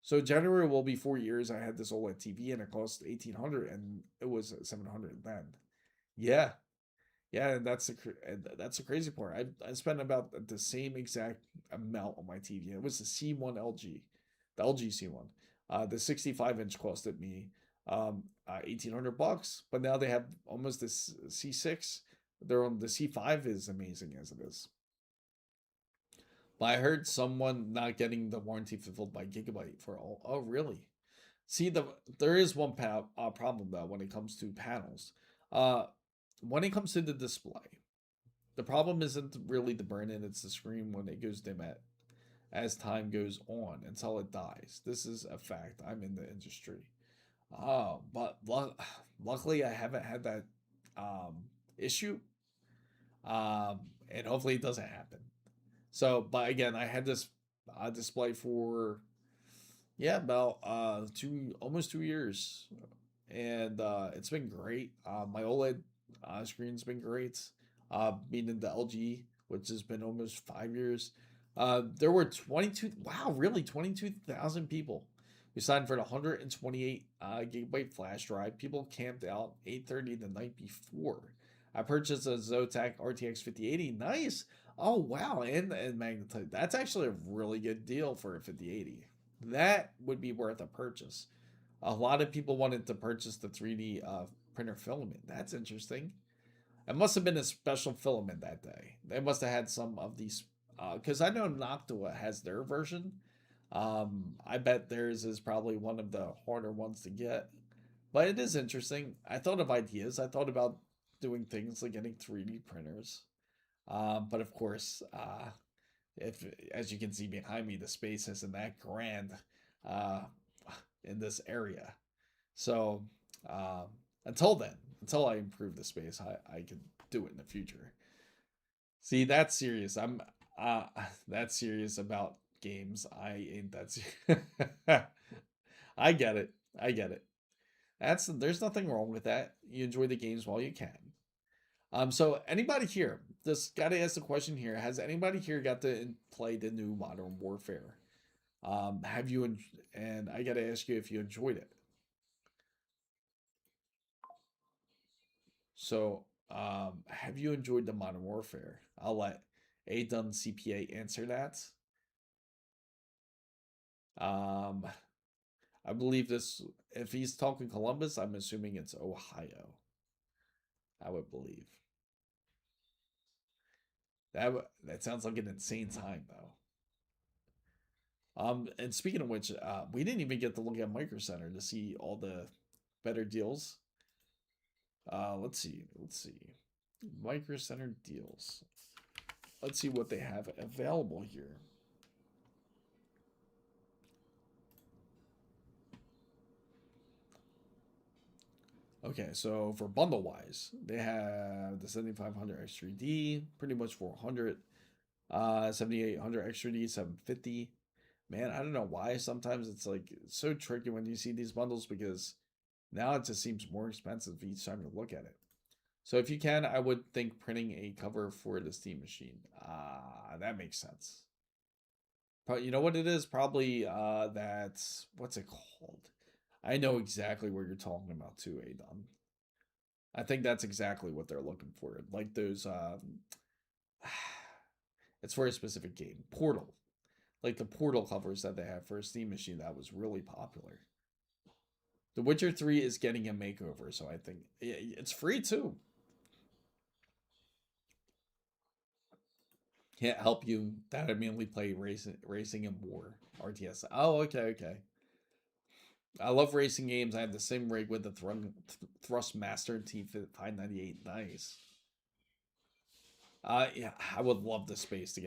So January will be 4 years. I had this OLED TV and it cost 1,800 and it was 700 then. Yeah, yeah, and that's the crazy part. I spent about the same exact amount on my TV. It was the C1 LG, the LG C1. The 65-inch costed me 1,800 bucks, but now they have almost this C6. They're on the C5 is amazing as it is. But I heard someone not getting the warranty fulfilled by Gigabyte for all. Oh, really? See, there is one problem though when it comes to panels. Uh, when it comes to the display, the problem isn't really the burn-in; it's the screen when it goes dim as time goes on until it dies. This is a fact. I'm in the industry. But luckily, I haven't had that issue. And hopefully, it doesn't happen. So, but again, I had this display for about almost 2 years, and it's been great. My OLED screen's been great. Meaning the LG, which has been almost 5 years. There were 22. Wow, really, 22,000 people who signed for the 128 gigabyte flash drive. People camped out 8:30 the night before. I purchased a Zotac RTX 5080. Nice. Oh wow, and magnetite. That's actually a really good deal for a 5080. That would be worth a purchase. A lot of people wanted to purchase the 3D printer filament. That's interesting. It must have been a special filament that day. They must have had some of these, because I know Noctua has their version. I bet theirs is probably one of the harder ones to get, but it is interesting. I thought of ideas. I thought about doing things like getting 3D printers. But of course, if as you can see behind me, the space isn't that grand uh, in this area. So um, until then, until I improve the space, I can do it in the future. See, that's serious. I'm uh, that's serious about games. I ain't that serious. I get it. I get it. There's nothing wrong with that. You enjoy the games while you can. So anybody here, just gotta ask the question here. Has anybody here got to play the new Modern Warfare? Have you and I gotta ask you if you enjoyed it. So, have you enjoyed the Modern Warfare? I'll let A Done CPA answer that. Um, I believe this. If he's talking Columbus, I'm assuming it's Ohio. I would believe that sounds like an insane time though. And speaking of which, we didn't even get to look at Micro Center to see all the better deals. Let's see. Let's see. Micro Center deals. Let's see what they have available here. Okay, so for bundle wise, they have the 7500 X3D, pretty much 400, 7800 X3D, 750. Man, I don't know why sometimes it's like it's so tricky when you see these bundles because now it just seems more expensive each time you look at it. So if you can, I would think printing a cover for the Steam machine. That makes sense. But you know what it is? Probably that's what's it called? I know exactly what you're talking about too, Adon. I think that's exactly what they're looking for. Like those it's for a specific game. Portal. Like the Portal covers that they have for a Steam machine that was really popular. The Witcher 3 is getting a makeover, so I think it's free too. Can't help you that I mainly play racing and war RTS. Oh, okay, okay. I love racing games. I have the same rig with the Thrustmaster T598. Nice. Yeah, I would love the space to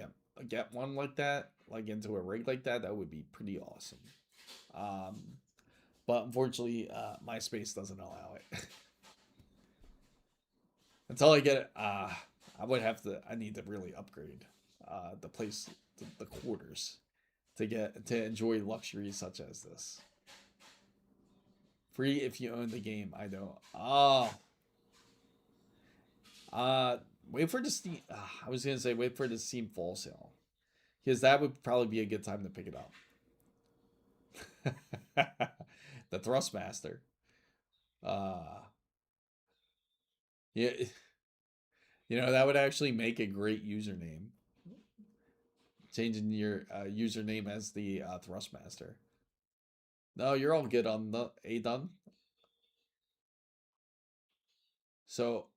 get one like that, like into a rig like that. That would be pretty awesome. Um, but unfortunately, my space doesn't allow it. Until I get it, I would have to. I need to really upgrade the place, the quarters, to enjoy luxuries such as this. Free if you own the game. I don't. Oh, wait for the Steam. I was gonna say wait for the Steam fall sale, because that would probably be a good time to pick it up. The Thrustmaster. Yeah, that would actually make a great username. Changing your username as the Thrustmaster. No, you're all good on the A done. So,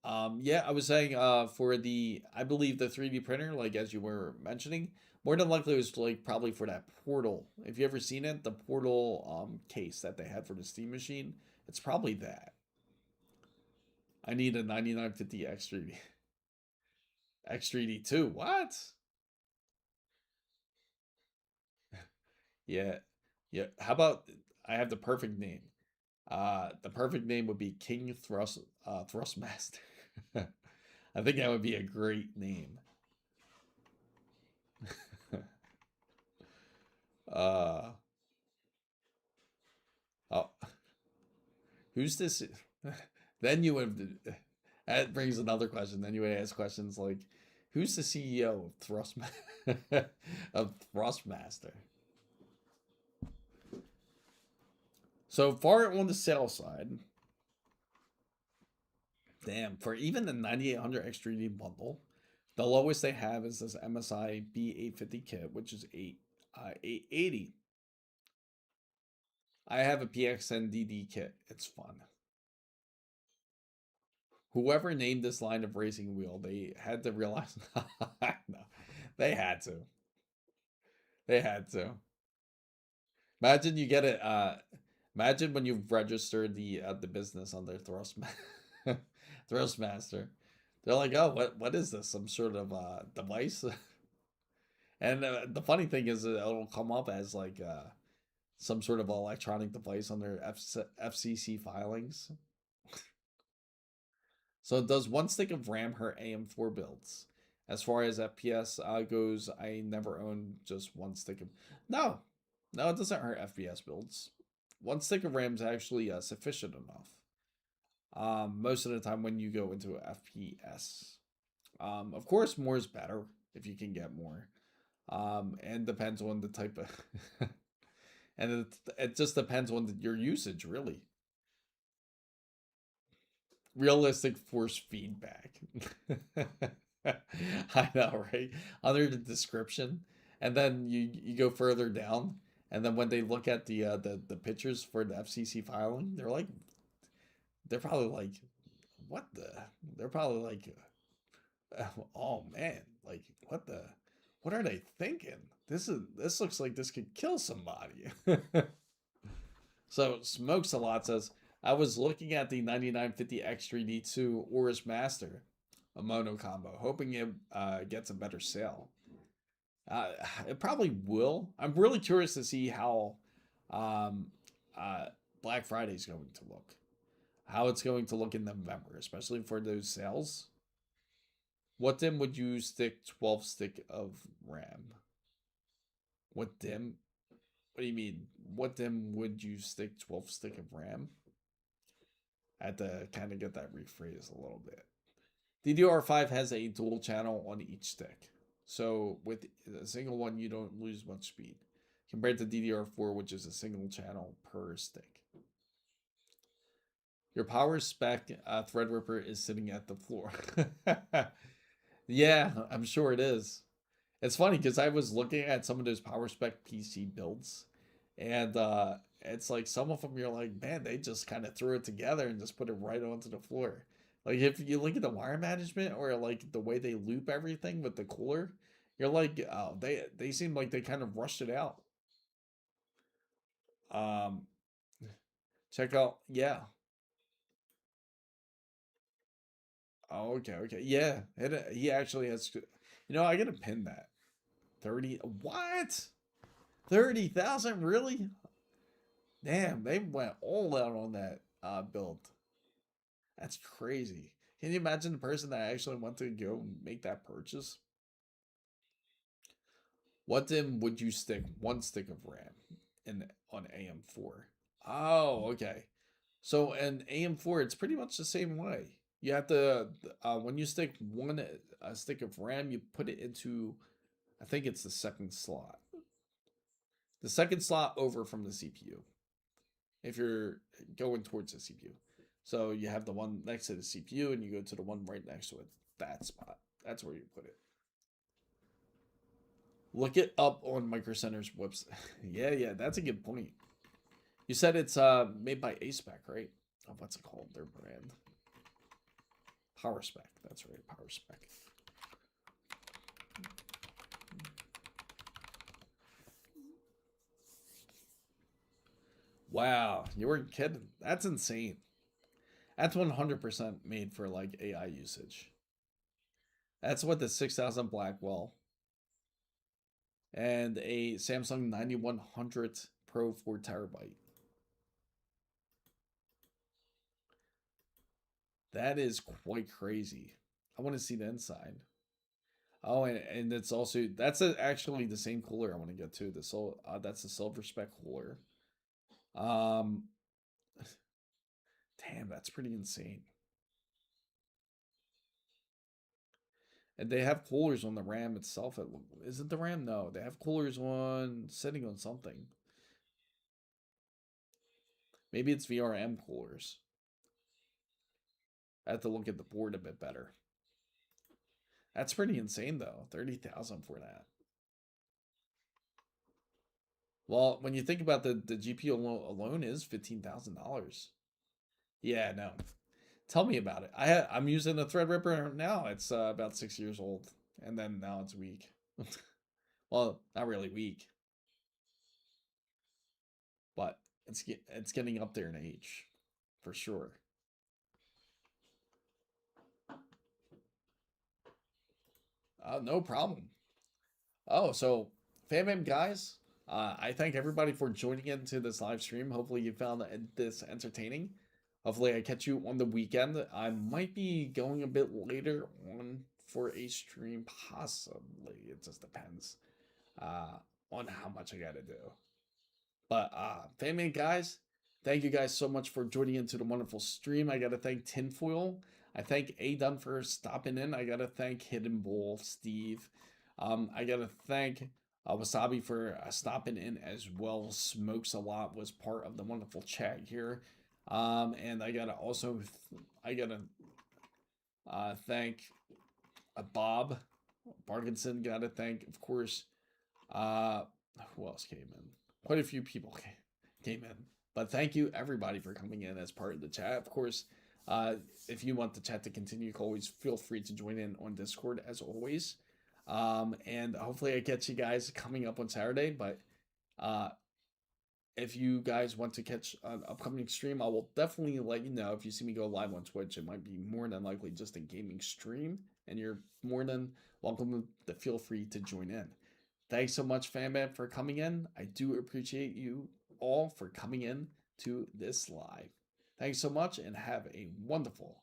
yeah, I was saying, for I believe the 3D printer, like as you were mentioning, more than likely it was like probably for that Portal. If you ever seen it, the Portal case that they had for the Steam machine, it's probably that. I need a 9950 X3D, X3D too. What? Yeah, yeah. How about I have the perfect name? The perfect name would be King Thrustmaster. I think that would be a great name. uh, oh, who's this? Then you would. That brings another question. Then you would ask questions like, "Who's the CEO of of Thrustmaster?" So far on the sales side, damn, for even the 9800 X3D bundle, the lowest they have is this MSI B850 kit, which is 880. I have a PXNDD kit. It's fun. Whoever named this line of racing wheel, they had to realize. No, they had to. They had to. Imagine you get it. Imagine when you've registered the business under Thrustmaster. They're like, oh, what is this? Some sort of device? And the funny thing is, it'll come up as like some sort of electronic device under FCC filings. So it does one stick of RAM hurt AM4 builds. As far as FPS goes, I never owned just one stick of. No, no, it doesn't hurt FPS builds. One stick of RAM is actually sufficient enough. Most of the time when you go into FPS. Of course, more is better if you can get more. And depends on the type of. And it just depends on your usage, really. Realistic force feedback. I know, right? Under the description, and then you go further down, and then when they look at the pictures for the FCC filing, they're probably like, what the? They're probably like, oh man, like what are they thinking? This looks like this could kill somebody. So Smokes a lot says, I was looking at the 9950 X3D2 Oris Master, a mono combo, hoping it gets a better sale. It probably will. I'm really curious to see how um, Black Friday is going to look. how it's going to look in November, especially for those sales. What DIMM would you stick 12 stick of RAM? What DIMM? What do you mean? What DIMM would you stick 12 stick of RAM? I had to kind of get that rephrased a little bit. DDR5 has a dual channel on each stick. So with a single one, you don't lose much speed compared to DDR4, which is a single channel per stick. Your power spec Threadripper is sitting at the floor. Yeah, I'm sure it is. It's funny because I was looking at some of those power spec PC builds, and it's like some of them you're like, man, they just kind of threw it together and just put it right onto the floor. Like if you look at the wire management or like the way they loop everything with the cooler, you're like, oh, they seem like they kind of rushed it out. Um, check out, yeah. Oh, okay, okay, yeah. He actually has. I gotta pin that 30. What? 30,000? Really? Damn, they went all out on that build. That's crazy. Can you imagine the person that actually went to go make that purchase? What DIMM would you stick one stick of RAM in on AM4? Oh, okay. So in AM4, it's pretty much the same way. You have to when you stick one stick of RAM, you put it into, I think it's the second slot over from the CPU. If you're going towards the CPU. So you have the one next to the CPU and you go to the one right next to it. That spot. That's where you put it. Look it up on Micro Center's website. Yeah, that's a good point. You said it's made by ASPEC, right? Oh, what's it called? Their brand. Power Spec. That's right, Power Spec. Wow, you weren't kidding. That's insane. That's 100% made for like AI usage. That's what the 6000 Blackwell and a Samsung 9100 Pro 4 TB. That is quite crazy. I want to see the inside. Oh, and it's also actually the same cooler I want to get to. That's the silver spec cooler. Um, damn, that's pretty insane. And they have coolers on the RAM itself. Is it the RAM? No, they have coolers on sitting on something. Maybe it's VRM coolers. I have to look at the board a bit better. That's pretty insane though. 30,000 for that. Well, when you think about the GPU alone is $15,000. Yeah, no. Tell me about it. I'm using a Threadripper now. It's about 6 years old, and then now it's weak. Well, not really weak, but it's getting up there in age, for sure. No problem. Oh, so fam guys, I thank everybody for joining into this live stream. Hopefully you found this entertaining. Hopefully I catch you on the weekend. I might be going a bit later on for a stream, possibly. It just depends on how much I gotta do. But family guys, thank you guys so much for joining into the wonderful stream. I gotta thank Tinfoil. I thank A Dunn for stopping in. I gotta thank Hidden Bull, Steve. I gotta thank Wasabi for stopping in as well. Smokes a lot was part of the wonderful chat here. And I gotta also thank Bob Parkinson. Gotta thank, of course, who else came in? Quite a few people came in. But thank you everybody for coming in as part of the chat. Of course, if you want the chat to continue, always feel free to join in on Discord as always. And hopefully I get you guys coming up on Saturday. But if you guys want to catch an upcoming stream, I will definitely let you know. If you see me go live on Twitch, it might be more than likely just a gaming stream, and you're more than welcome to feel free to join in. Thanks so much, FanBam, for coming in. I do appreciate you all for coming in to this live. Thanks so much and have a wonderful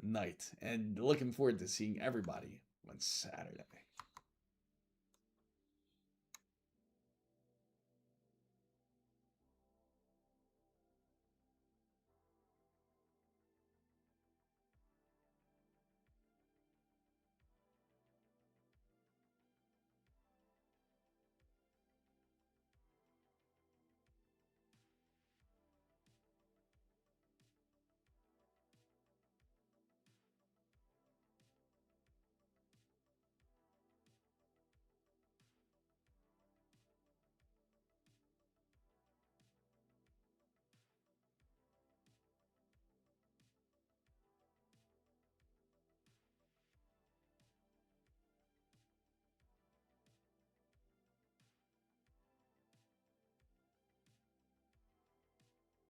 night. And looking forward to seeing everybody on Saturday.